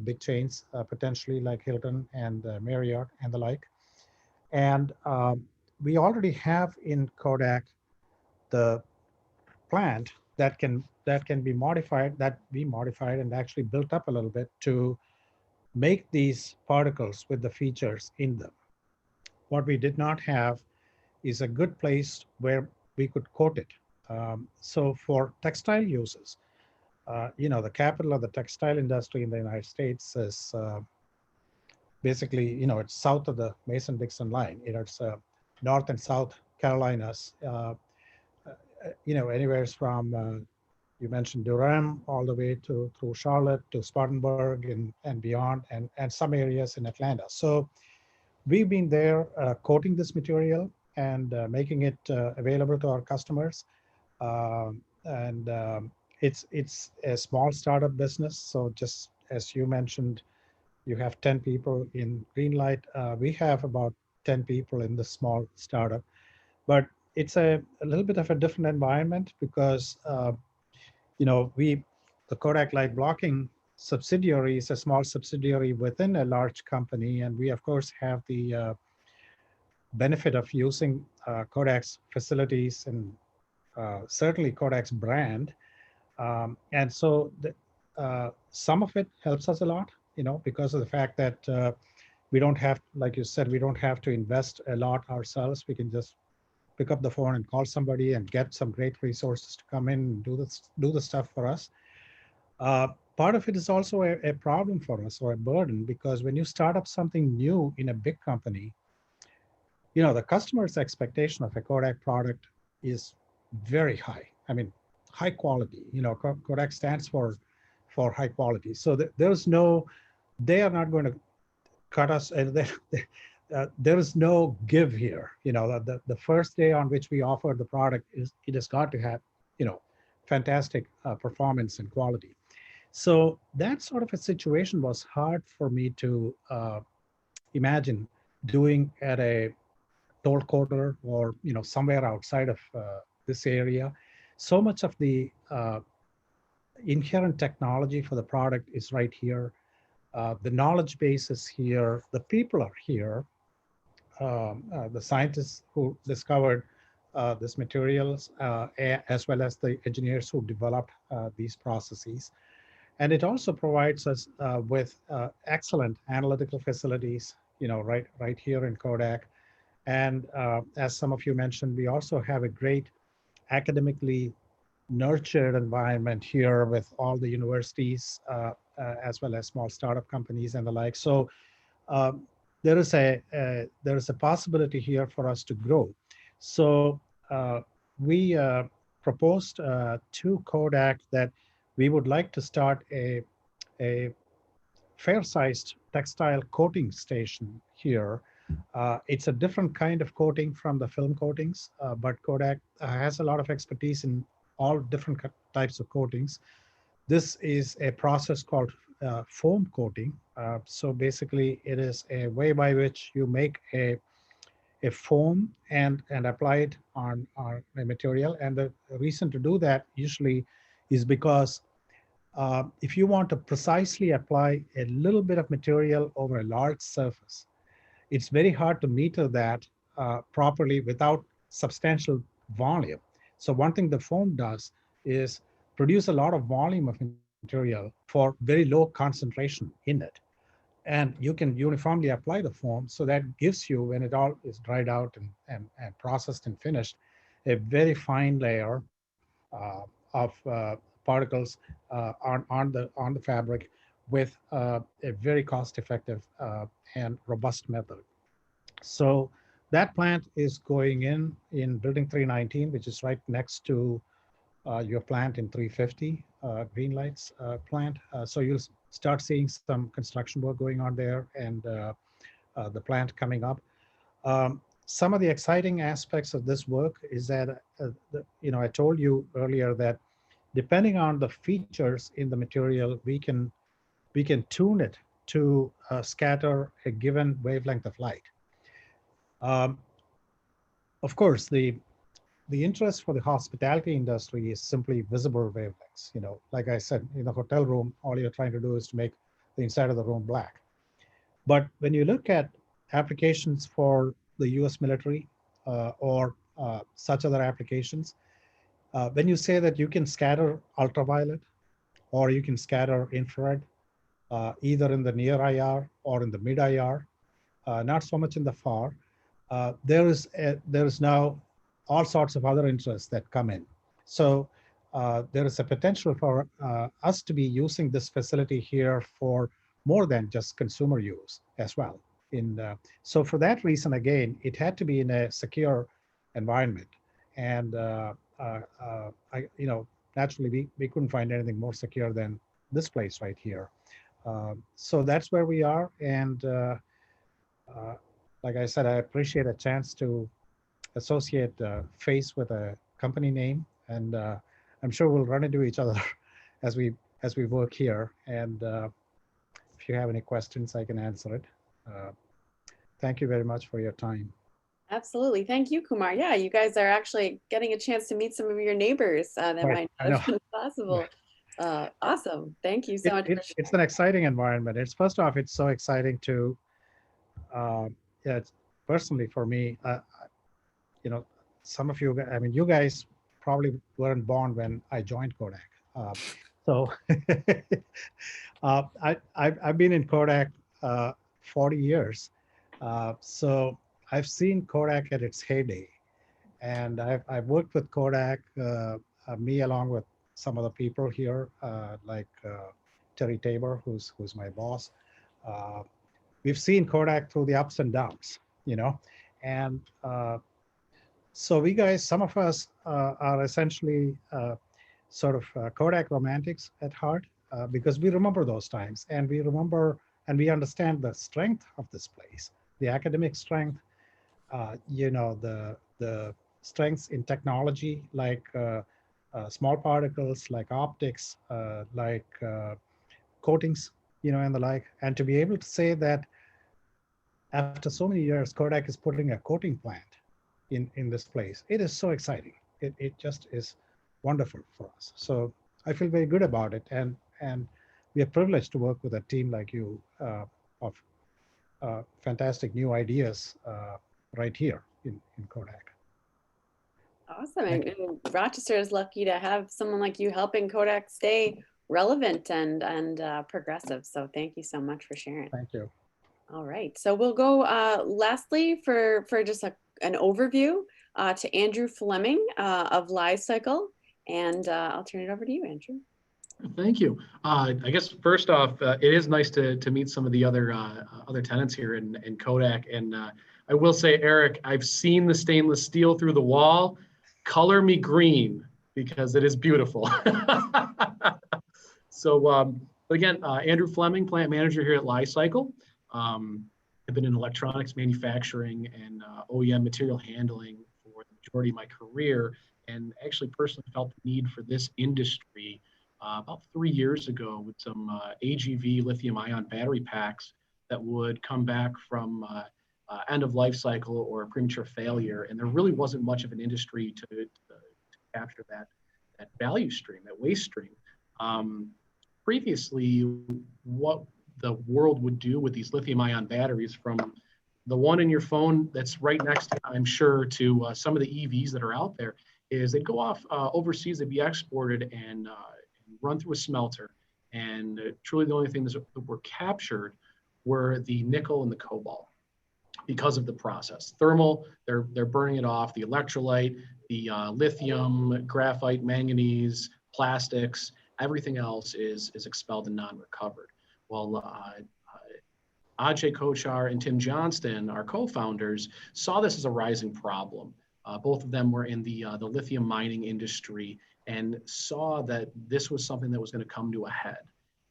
E: big chains, potentially like Hilton and Marriott and the like. And we already have in Kodak the plant that can be modified, and actually built up a little bit to make these particles with the features in them. What we did not have is a good place where we could coat it. So for textile uses, the capital of the textile industry in the United States is basically, it's south of the Mason-Dixon line. It's North and South Carolinas, anywhere from, you mentioned Durham, all the way through Charlotte to Spartanburg and beyond, and some areas in Atlanta. So we've been there coating this material and making it available to our customers. It's a small startup business. So just as you mentioned, you have 10 people in GreenLight. We have about 10 people in the small startup, but it's a little bit of a different environment because, the Kodak light blocking subsidiary is a small subsidiary within a large company. And we, of course, have the benefit of using Kodak's facilities and certainly Kodak's brand. And so some of it helps us a lot, because of the fact that we don't have, like you said, we don't have to invest a lot ourselves. We can just pick up the phone and call somebody and get some great resources to come in and do the stuff for us. Part of it is also a problem for us, or a burden, because when you start up something new in a big company, the customer's expectation of a Kodak product is very high. I mean, high quality. Kodak stands for high quality. So they are not going to cut us. There is no give here. The first day on which we offer the product it has got to have, fantastic performance and quality. So that sort of a situation was hard for me to imagine doing at a toll coater or, somewhere outside of this area. So much of the inherent technology for the product is right here. The knowledge base is here. The people are here. The scientists who discovered these materials, as well as the engineers who developed these processes. And it also provides us with excellent analytical facilities, right here in Kodak. And as some of you mentioned, we also have a great academically nurtured environment here with all the universities, as well as small startup companies and the like. So there is a possibility here for us to grow. So we proposed to Kodak that we would like to start a fair-sized textile coating station here. It's a different kind of coating from the film coatings, but Kodak has a lot of expertise in all different types of coatings. This is a process called foam coating. So basically, it is a way by which you make a a foam and apply it on a material. And the reason to do that usually is because if you want to precisely apply a little bit of material over a large surface, it's very hard to meter that properly without substantial volume. So one thing the foam does is produce a lot of volume of material for very low concentration in it. And you can uniformly apply the foam, so that gives you, when it all is dried out and processed and finished, a very fine layer of particles on the fabric with a very cost-effective and robust method. So that plant is going in building 319, which is right next to your plant in 350, GreenLight's plant. So you'll start seeing some construction work going on there, and the plant coming up. Some of the exciting aspects of this work is that, I told you earlier that depending on the features in the material, we can tune it to scatter a given wavelength of light. Of course, the interest for the hospitality industry is simply visible wavelengths. Like I said, in the hotel room, all you're trying to do is to make the inside of the room black. But when you look at applications for the US military or such other applications, when you say that you can scatter ultraviolet or you can scatter infrared, either in the near IR or in the mid IR, not so much in the far, there is now all sorts of other interests that come in. So there is a potential for us to be using this facility here for more than just consumer use as well. So for that reason, again, it had to be in a secure environment. And naturally, we couldn't find anything more secure than this place right here. So that's where we are. And like I said, I appreciate a chance to associate face with a company name, and I'm sure we'll run into each other as we work here. And if you have any questions, I can answer it. Thank you very much for your time.
A: Absolutely. Thank you, Kumar. Yeah, you guys are actually getting a chance to meet some of your neighbors that
E: Right,
A: might not have been possible. Awesome. Thank you so much.
E: It's an exciting environment. First off, it's so exciting to, it's personally for me, some of you, you guys probably weren't born when I joined Kodak. I've been in Kodak 40 years. So I've seen Kodak at its heyday, and I've worked with Kodak, me along with some other people here, like Terry Tabor, who's my boss. We've seen Kodak through the ups and downs, and so we guys, some of us are essentially sort of Kodak romantics at heart, because we remember those times, and we remember and we understand the strength of this place, the academic strength, the strengths in technology, like small particles, like optics, like coatings, and the like. And to be able to say that after so many years, Kodak is putting a coating plant in this place, it is so exciting. It just is wonderful for us. So I feel very good about it, and we are privileged to work with a team like you of fantastic new ideas right here in Kodak.
A: Awesome. And Rochester is lucky to have someone like you helping Kodak stay relevant and progressive. So thank you so much for sharing.
E: Thank you.
A: All right. So we'll go lastly for just an overview to Andrew Fleming of Li-Cycle. And I'll turn it over to you, Andrew.
F: Thank you. I guess first off, it is nice to meet some of the other tenants here in Kodak. And I will say, Eric, I've seen the stainless steel through the wall. Color me green, because it is beautiful. So again, Andrew Fleming, plant manager here at Li-Cycle. I've been in electronics manufacturing and OEM material handling for the majority of my career, and actually personally felt the need for this industry about 3 years ago with some AGV lithium ion battery packs that would come back from end of life cycle or premature failure, and there really wasn't much of an industry to capture that value stream, that waste stream. Previously, what the world would do with these lithium-ion batteries, from the one in your phone that's right next to, I'm sure, to some of the EVs that are out there, is they'd go off overseas, they'd be exported and run through a smelter. And truly the only things that were captured were the nickel and the cobalt because of the process. Thermal, they're burning it off, the electrolyte, the lithium, graphite, manganese, plastics, everything else is expelled and non-recovered. Well, Ajay Kochar and Tim Johnston, our co-founders, saw this as a rising problem. Both of them were in the lithium mining industry and saw that this was something that was going to come to a head,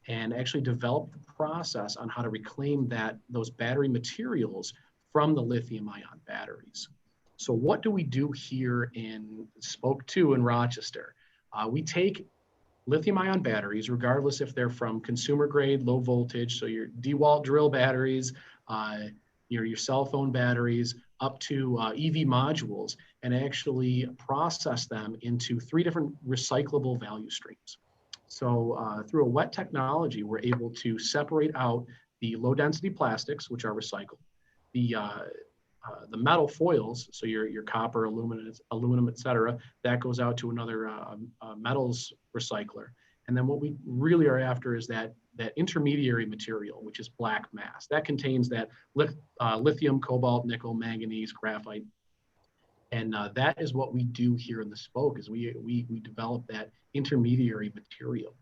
F: and actually developed the process on how to reclaim those battery materials from the lithium-ion batteries. So what do we do here in Spoke 2 in Rochester? We take lithium-ion batteries, regardless if they're from consumer grade, low voltage, so your DeWalt drill batteries, your cell phone batteries, up to EV modules, and actually process them into 3 different recyclable value streams. So through a wet technology, we're able to separate out the low density plastics, which are recycled, the metal foils, so your copper, aluminum, et cetera, that goes out to another metals recycler. And then what we really are after is that intermediary material, which is black mass. That contains that lithium, cobalt, nickel, manganese, graphite. And that is what we do here in the Spoke, is we develop that intermediary material.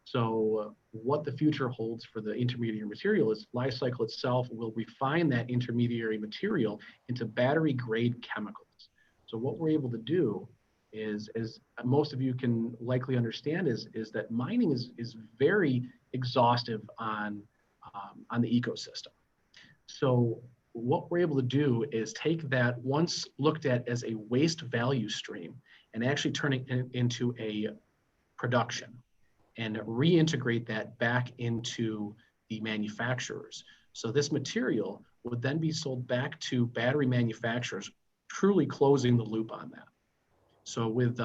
F: So what the future holds for the intermediary material is Li-Cycle itself will refine that intermediary material into battery grade chemicals. So what we're able to do is, as most of you can likely understand, is that mining is very exhaustive on the ecosystem. So what we're able to do is take that once looked at as a waste value stream and actually turn it into a production and reintegrate that back into the manufacturers. So this material would then be sold back to battery manufacturers, truly closing the loop on that. So with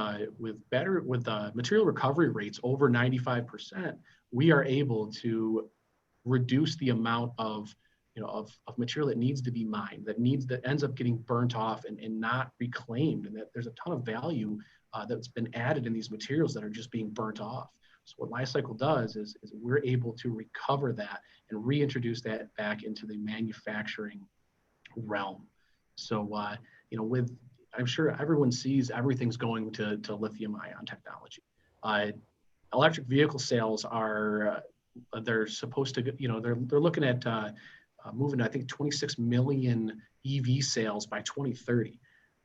F: material recovery rates over 95%, we are able to reduce the amount of material that needs to be mined, that ends up getting burnt off and not reclaimed, and that there's a ton of value that's been added in these materials that are just being burnt off. So what Li-Cycle does is we're able to recover that and reintroduce that back into the manufacturing realm. So I'm sure everyone sees everything's going to lithium-ion technology. Electric vehicle sales are they're supposed to, they're looking at moving, I think, 26 million EV sales by 2030.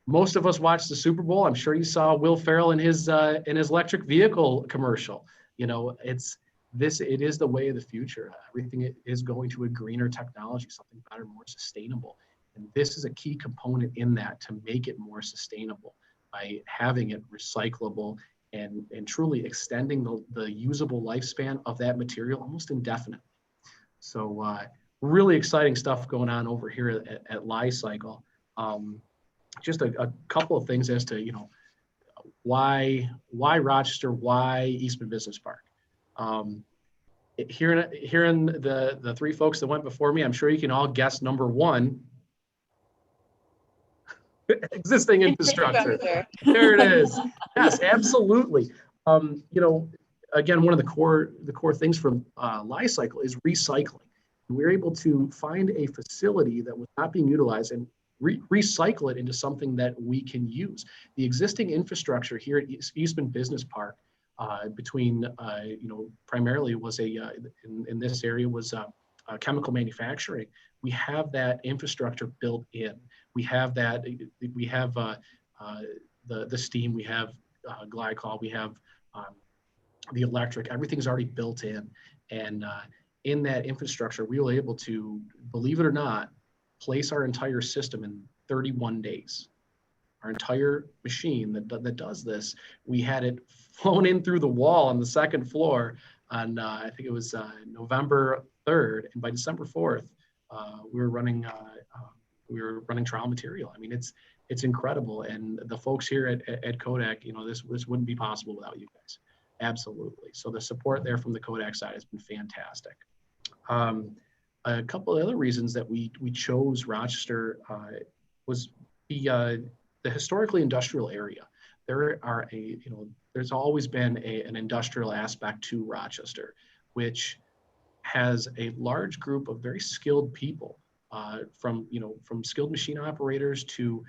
F: Most of us watched the Super Bowl. I'm sure you saw Will Ferrell in his electric vehicle commercial. It is the way of the future. Everything is going to a greener technology, something better, more sustainable. And this is a key component in that, to make it more sustainable by having it recyclable and truly extending the usable lifespan of that material almost indefinitely. So really exciting stuff going on over here at Li-Cycle. Just a couple of things as to, why Rochester, why Eastman Business Park. Hearing the 3 folks that went before me, I'm sure you can all guess number 1. Existing infrastructure. There it is. Yes, absolutely. Again, one of the core things for Li-Cycle is recycling. We're able to find a facility that was not being utilized and recycle it into something that we can use. The existing infrastructure here at Eastman Business Park, between primarily was in this area was chemical manufacturing. We have that infrastructure built in. We have that. We have the steam. We have glycol. We have the electric. Everything's already built in, and in that infrastructure, we were able to, believe it or not, place our entire system in 31 days. Our entire machine that does this, we had it flown in through the wall on the 2nd floor on, I think it was November 3rd. And by December 4th, we were running we were running trial material. I mean, it's incredible. And the folks here at Kodak, you know, this wouldn't be possible without you guys. Absolutely. So the support there from the Kodak side has been fantastic. A couple of other reasons that we chose Rochester was the historically industrial area. There's always been an industrial aspect to Rochester, which has a large group of very skilled people, from skilled machine operators to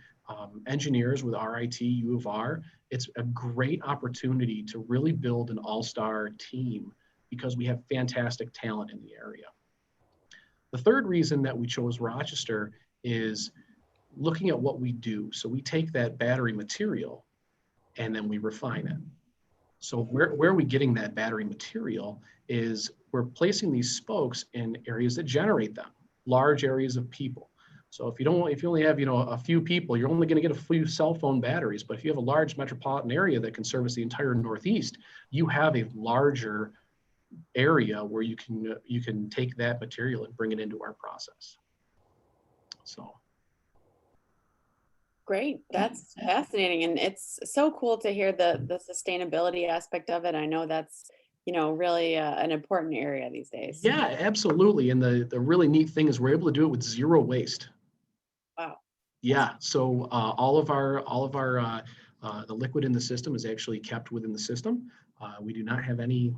F: engineers with RIT, U of R. It's a great opportunity to really build an all-star team because we have fantastic talent in the area. The third reason that we chose Rochester is looking at what we do. So we take that battery material and then we refine it. So where are we getting that battery material is we're placing these spokes in areas that generate them, large areas of people. So if you only have, a few people, you're only going to get a few cell phone batteries. But if you have a large metropolitan area that can service the entire Northeast, you have a larger area where you can take that material and bring it into our process. So.
A: Great. That's fascinating. And it's so cool to hear the sustainability aspect of it. I know that's, really an important area these days.
F: Yeah, absolutely. And the really neat thing is we're able to do it with zero waste.
A: Wow.
F: Yeah. So all of our the liquid in the system is actually kept within the system. We don't have any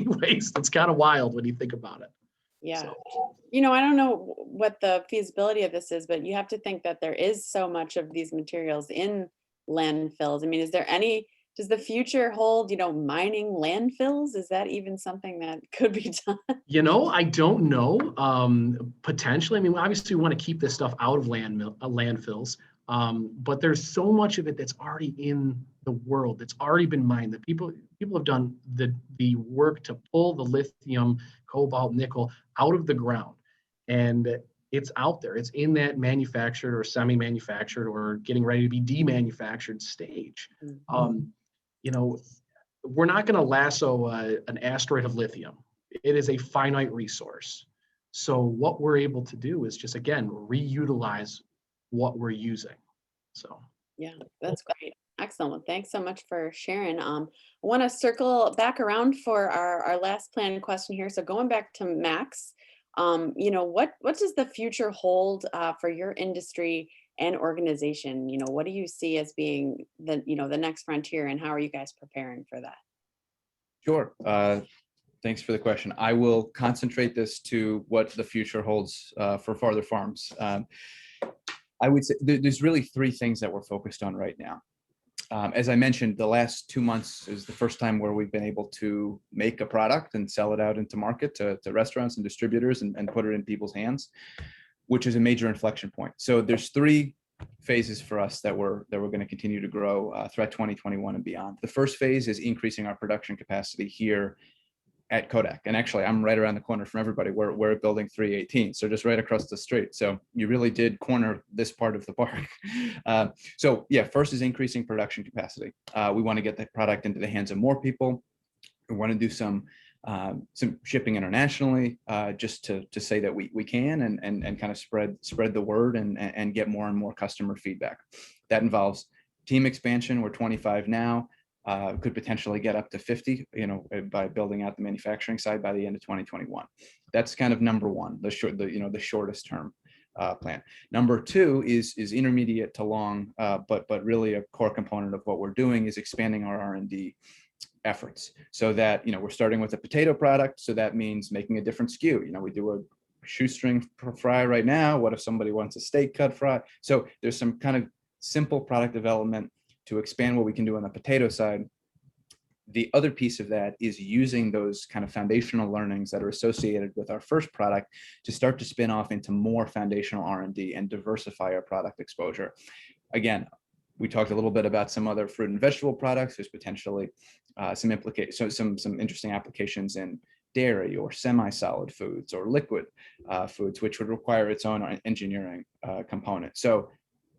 F: waste. It's kind of wild when you think about it.
A: Yeah.
F: So.
A: I don't know what the feasibility of this is, but you have to think that there is so much of these materials in landfills. I mean, does the future hold, mining landfills? Is that even something that could be done?
F: I don't know. Potentially. I mean, obviously we want to keep this stuff out of landfills. But there's so much of it that's already in the world, that's already been mined, that people have done the work to pull the lithium, cobalt, nickel out of the ground. And it's out there. It's in that manufactured or semi-manufactured or getting ready to be demanufactured stage.
A: Mm-hmm.
F: We're not going to lasso an asteroid of lithium. It is a finite resource. So what we're able to do is just, again, reutilize what we're using. So
A: yeah, that's great. Excellent. Well, thanks so much for sharing. I want to circle back around for our last planned question here. So going back to Max, what does the future hold for your industry and organization? What do you see as being the next frontier, and how are you guys preparing for that?
C: Sure. Thanks for the question. I will concentrate this to what the future holds for Farther Farms. I would say there's really three things that we're focused on right now. As I mentioned, the last 2 months is the first time where we've been able to make a product and sell it out into market to restaurants and distributors and put it in people's hands, which is a major inflection point. So there's three phases for us that we're going to continue to grow throughout 2021 and beyond. The first phase is increasing our production capacity here at Kodak. And actually, I'm right around the corner from everybody. We're at building 318, so just right across the street. So you really did corner this part of the park. So yeah, first is increasing production capacity. We want to get the product into the hands of more people. We want to do some shipping internationally, just to say that we can and kind of spread the word and get more and more customer feedback. That involves team expansion. We're 25 now. Could potentially get up to 50, by building out the manufacturing side by the end of 2021. That's kind of number one, the shortest term plan. Number two is intermediate to long, but really a core component of what we're doing is expanding our R&D efforts, so that we're starting with a potato product. So that means making a different SKU. We do a shoestring fry right now. What if somebody wants a steak cut fry? So there's some kind of simple product development to expand what we can do on the potato side. The other piece of that is using those kind of foundational learnings that are associated with our first product to start to spin off into more foundational R&D and diversify our product exposure. Again, we talked a little bit about some other fruit and vegetable products. There's potentially some interesting applications in dairy or semi-solid foods or liquid foods, which would require its own engineering component. So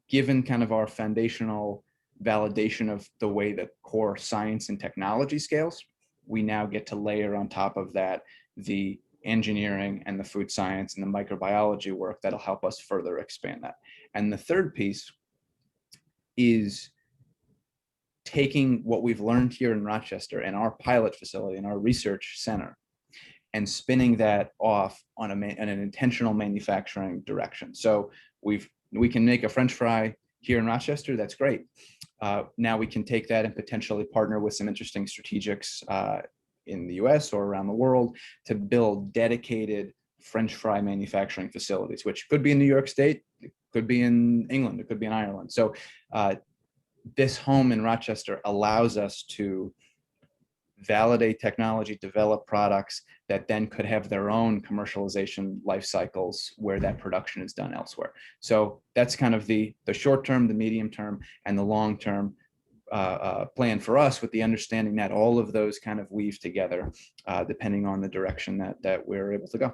C: given kind of our foundational validation of the way that core science and technology scales, we now get to layer on top of that the engineering and the food science and the microbiology work that'll help us further expand that. And the third piece is taking what we've learned here in Rochester and our pilot facility and our research center and spinning that off on an intentional manufacturing direction. So we can make a French fry here in Rochester, that's great. Now we can take that and potentially partner with some interesting strategics in the US or around the world to build dedicated French fry manufacturing facilities, which could be in New York State, it could be in England, it could be in Ireland. So this home in Rochester allows us to validate technology, develop products that then could have their own commercialization life cycles where that production is done elsewhere. So that's kind of the short term, the medium term, and the long term plan for us, with the understanding that all of those kind of weave together depending on the direction that we're able to go.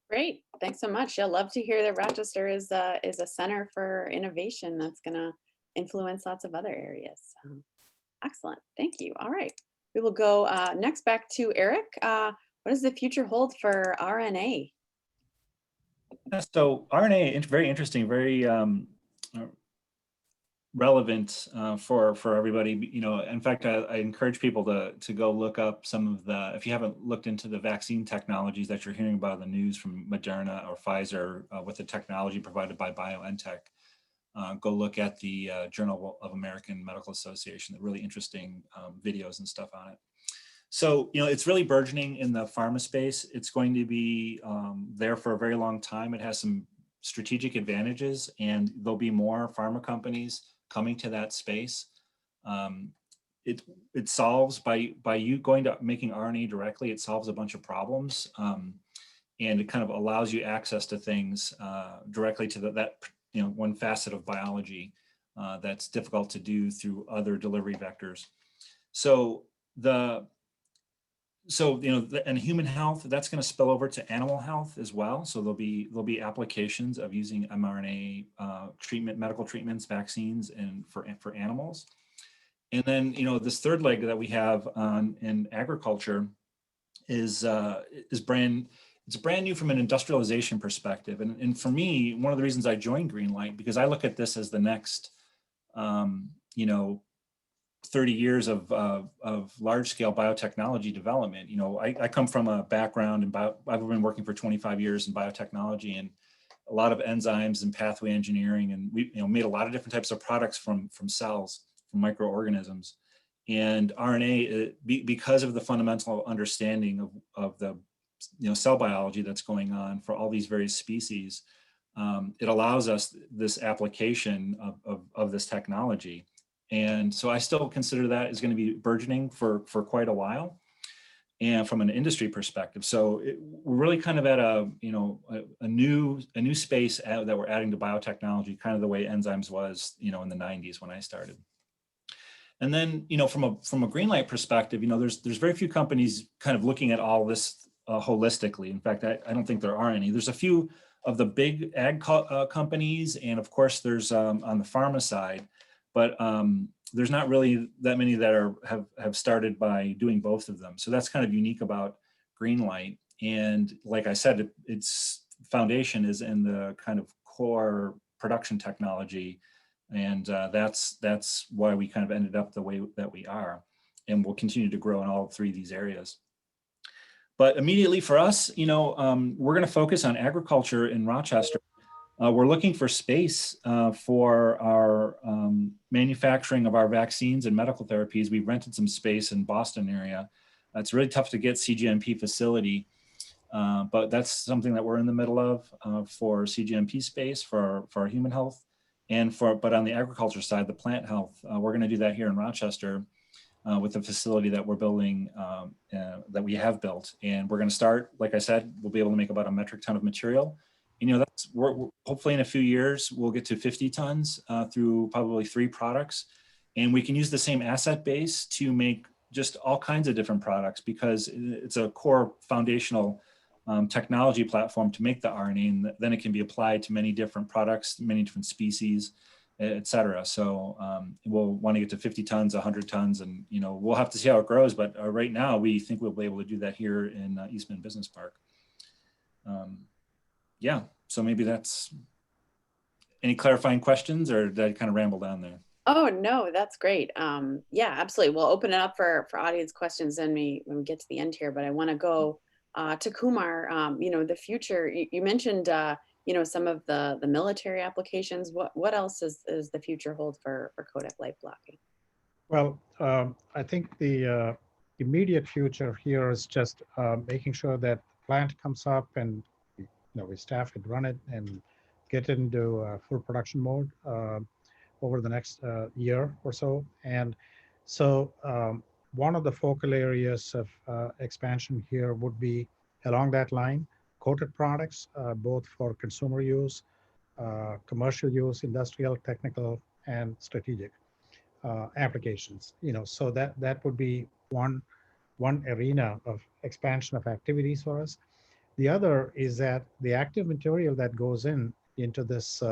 A: Great, thanks so much. I'd love to hear that Rochester is a center for innovation that's going to influence lots of other areas. Excellent, thank you. All right, we will go next back to Eric. What does the future hold for RNA?
D: So RNA, very interesting, very relevant for everybody. You know, in fact, I encourage people to go look up some of the, if you haven't looked into the vaccine technologies that you're hearing about in the news from Moderna or Pfizer with the technology provided by BioNTech. Go look at the Journal of American Medical Association, the really interesting videos and stuff on it. So, you know, it's really burgeoning in the pharma space. It's going to be there for a very long time. It has some strategic advantages, and there'll be more pharma companies coming to that space. It solves, by you going to making RNA directly, it solves a bunch of problems. And it kind of allows you access to things directly to that you know, one facet of biology that's difficult to do through other delivery vectors. So you know, and human health, that's going to spill over to animal health as well. So there'll be applications of using mRNA treatment, medical treatments, vaccines, and for animals. And then, you know, this third leg that we have in agriculture is brand new from an industrialization perspective. And for me, one of the reasons I joined GreenLight, because I look at this as the next, you know, 30 years of large-scale biotechnology development. You know, I come from a background in I've been working for 25 years in biotechnology and a lot of enzymes and pathway engineering, and we, you know, made a lot of different types of products from cells, from microorganisms. And RNA, because of the fundamental understanding of the, you know, cell biology that's going on for all these various species, it allows us this application of this technology. And so I still consider that is going to be burgeoning for quite a while, and from an industry perspective. So we're really kind of at a new space that we're adding to biotechnology, kind of the way enzymes was, you know, in the 90s when I started. And then, you know, from a GreenLight perspective, you know, there's very few companies kind of looking at all this holistically. In fact, I don't think there are any. There's a few of the big ag companies, and of course there's on the pharma side, but there's not really that many that have started by doing both of them. So that's kind of unique about GreenLight. And like I said, its foundation is in the kind of core production technology. And that's why we kind of ended up the way that we are. And we'll continue to grow in all three of these areas. But immediately for us, you know, we're going to focus on agriculture in Rochester. We're looking for space for our manufacturing of our vaccines and medical therapies. We've rented some space in Boston area. It's really tough to get CGMP facility, but that's something that we're in the middle of for CGMP space for our human health, and but on the agriculture side, the plant health, we're going to do that here in Rochester with the facility that we're building, that we have built. And we're going to start, like I said, we'll be able to make about a metric ton of material. And, you know, we're hopefully in a few years, we'll get to 50 tons through probably 3 products. And we can use the same asset base to make just all kinds of different products, because it's a core foundational technology platform to make the RNA, and then it can be applied to many different products, many different species. et cetera. So we'll want to get to 50 tons, 100 tons, and we'll have to see how it grows. But right now, we think we'll be able to do that here in Eastman Business Park. Yeah, so maybe that's any clarifying questions, or did I kind of ramble down there?
A: Oh, no, that's great. Yeah, absolutely. We'll open it up for audience questions when we get to the end here, but I want to go to Kumar. The future, you mentioned, some of the military applications. What else is the future hold for Kodak light blocking?
E: Well, I think the immediate future here is just making sure that the plant comes up and we staff it, run it, and get it into full production mode over the next year or so. And so one of the focal areas of expansion here would be along that line, coated products, both for consumer use, commercial use, industrial, technical, and strategic applications. So that would be one arena of expansion of activities for us. The other is that the active material that goes into this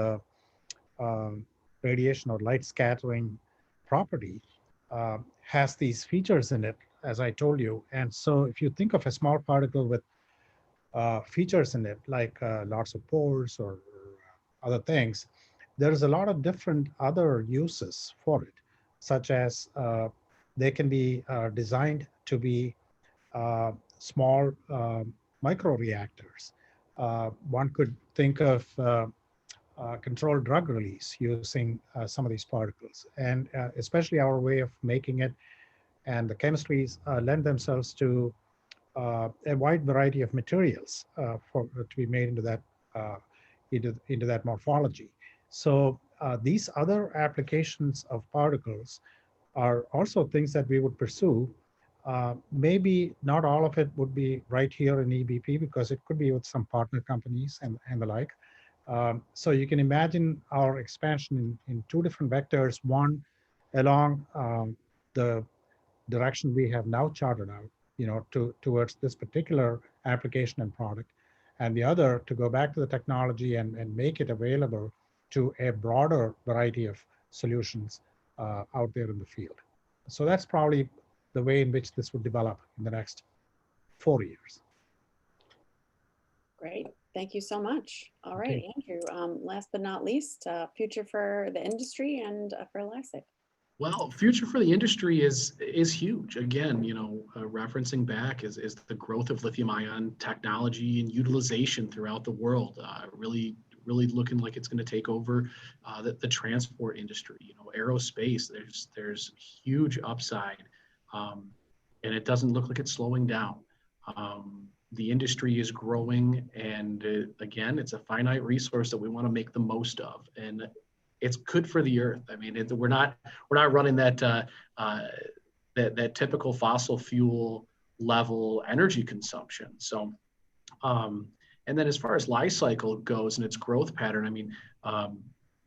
E: radiation or light scattering property has these features in it, as I told you. And so if you think of a small particle with features in it, like lots of pores or other things, there's a lot of different other uses for it, such as they can be designed to be small microreactors. One could think of controlled drug release using some of these particles, and especially our way of making it and the chemistries lend themselves to a wide variety of materials to be made into that morphology. So these other applications of particles are also things that we would pursue. Maybe not all of it would be right here in EBP, because it could be with some partner companies and the like. So you can imagine our expansion in two different vectors, one along the direction we have now charted out, towards this particular application and product, and the other to go back to the technology and make it available to a broader variety of solutions out there in the field. So that's probably the way in which this would develop in the next 4 years.
A: Great. Thank you so much. All right, Andrew, last but not least, future for the industry and for LISIC.
F: Well, future for the industry is huge. Again, referencing back is the growth of lithium-ion technology and utilization throughout the world. Really looking like it's going to take over the transport industry. Aerospace. There's huge upside, and it doesn't look like it's slowing down. The industry is growing, and again, it's a finite resource that we want to make the most of, and it's good for the earth. I mean, we're not running that typical fossil fuel level energy consumption. So, and then as far as life cycle goes and its growth pattern, I mean,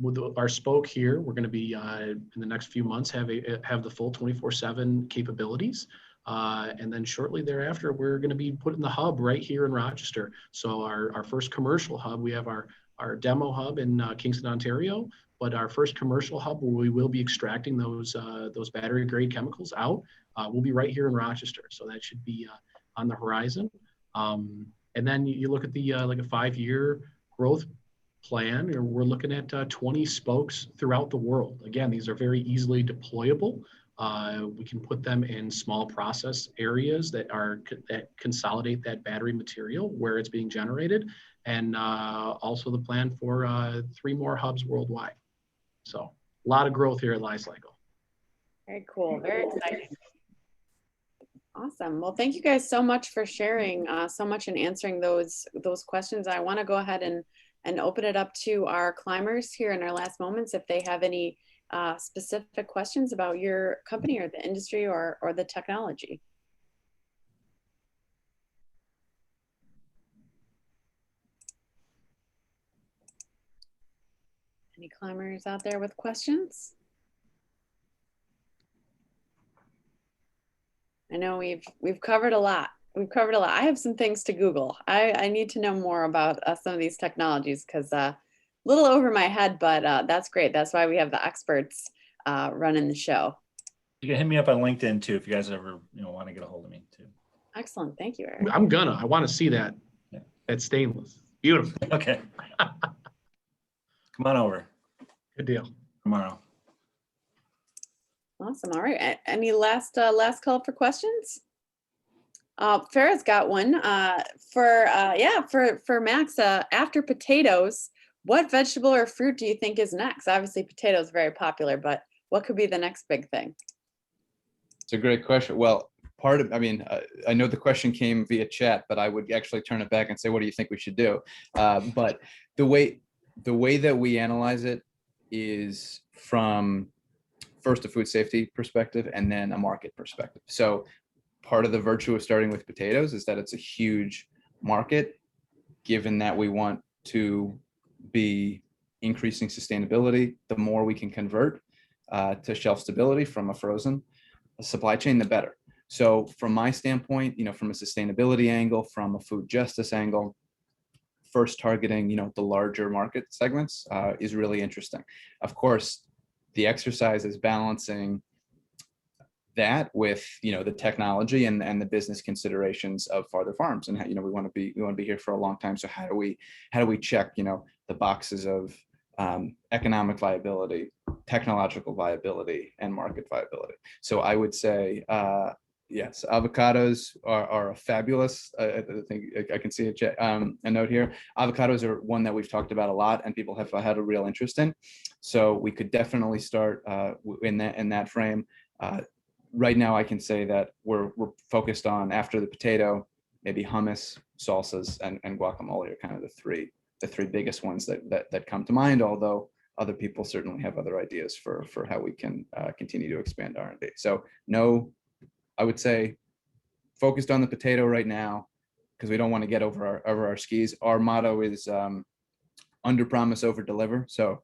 F: with our spoke here, we're going to be in the next few months have the full 24/7 capabilities. And then shortly thereafter, we're going to be putting the hub right here in Rochester. So our first commercial hub, we have our demo hub in Kingston, Ontario, but our first commercial hub where we will be extracting those battery grade chemicals out will be right here in Rochester. So that should be on the horizon. And then you look at the like a 5-year growth plan, or we're looking at 20 spokes throughout the world. Again, these are very easily deployable. We can put them in small process areas that consolidate that battery material where it's being generated, and also the plan for 3 more hubs worldwide. So a lot of growth here at Li-Cycle.
A: Very cool. Very exciting. Awesome. Well, thank you guys so much for sharing so much and answering those questions. I want to go ahead and open it up to our climbers here in our last moments if they have any specific questions about your company or the industry or the technology. Any climbers out there with questions? I know we've covered a lot. I have some things to Google. I need to know more about some of these technologies because little over my head, but that's great. That's why we have the experts running the show.
D: You can hit me up on LinkedIn too if you guys ever want to get a hold of me too.
A: Excellent. Thank you, Eric.
F: I want to see that.
D: Yeah.
F: That stainless. Beautiful.
D: Okay. Come on over.
F: Good deal.
D: Tomorrow.
A: Awesome. All right. Any last call for questions? Farah's got one for Max. After potatoes, what vegetable or fruit do you think is next? Obviously, potatoes very popular, but what could be the next big thing?
C: It's a great question. Well, I know the question came via chat, but I would actually turn it back and say, what do you think we should do? But the way that we analyze it is from first a food safety perspective and then a market perspective. So part of the virtue of starting with potatoes is that it's a huge market, given that we want to be increasing sustainability. The more we can convert to shelf stability from a frozen supply chain, the better. So from my standpoint, from a sustainability angle, from a food justice angle, first targeting, the larger market segments is really interesting. Of course, the exercise is balancing that with, the technology and the business considerations of farther farms. And, we want to be here for a long time. So how do we check, the boxes of economic viability, technological viability, and market viability? So I would say, yes, avocados are fabulous. I think I can see a note here. Avocados are one that we've talked about a lot and people have had a real interest in. So we could definitely start in that frame. Right now, I can say that we're focused on, after the potato, maybe hummus, salsas, and guacamole are kind of the three biggest ones that come to mind, although other people certainly have other ideas for how we can continue to expand R&D. So no, I would say focused on the potato right now, because we don't want to get over our skis. Our motto is under promise, over deliver. So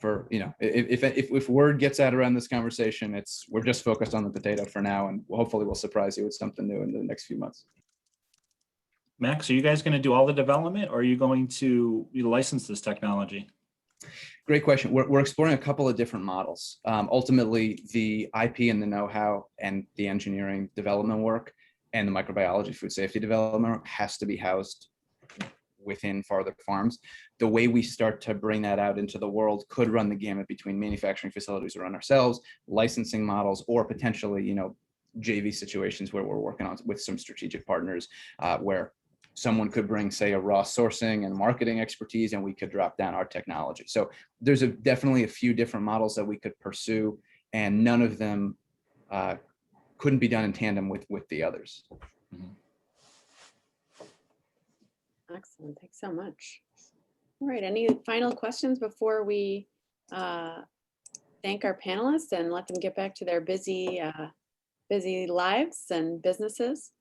C: if word gets out around this conversation, we're just focused on the potato for now, and hopefully we'll surprise you with something new in the next few months.
D: Max, are you guys going to do all the development, or are you going to license this technology?
C: Great question. We're exploring a couple of different models. Ultimately, the IP and the know-how and the engineering development work and the microbiology food safety development work has to be housed within farther farms. The way we start to bring that out into the world could run the gamut between manufacturing facilities we run ourselves, licensing models, or potentially, JV situations where we're working on with some strategic partners where someone could bring, say, a raw sourcing and marketing expertise, and we could drop down our technology. So there's definitely a few different models that we could pursue, and none of them couldn't be done in tandem with the others.
D: Mm-hmm.
A: Excellent. Thanks so much. All right. Any final questions before we thank our panelists and let them get back to their busy lives and businesses?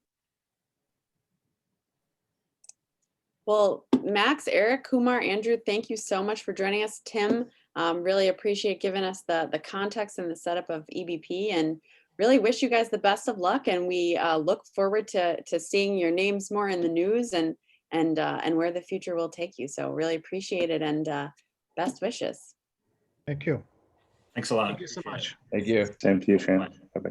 A: Well, Max, Eric, Cumar, Andrew, thank you so much for joining us. Tim, really appreciate giving us the context and the setup of EBP, and really wish you guys the best of luck. And we look forward to seeing your names more in the news and where the future will take you. So really appreciate it, and best wishes.
E: Thank you.
D: Thanks a lot.
F: Thank you so much.
C: Thank you.
B: Same to you, Shannon. Bye-bye.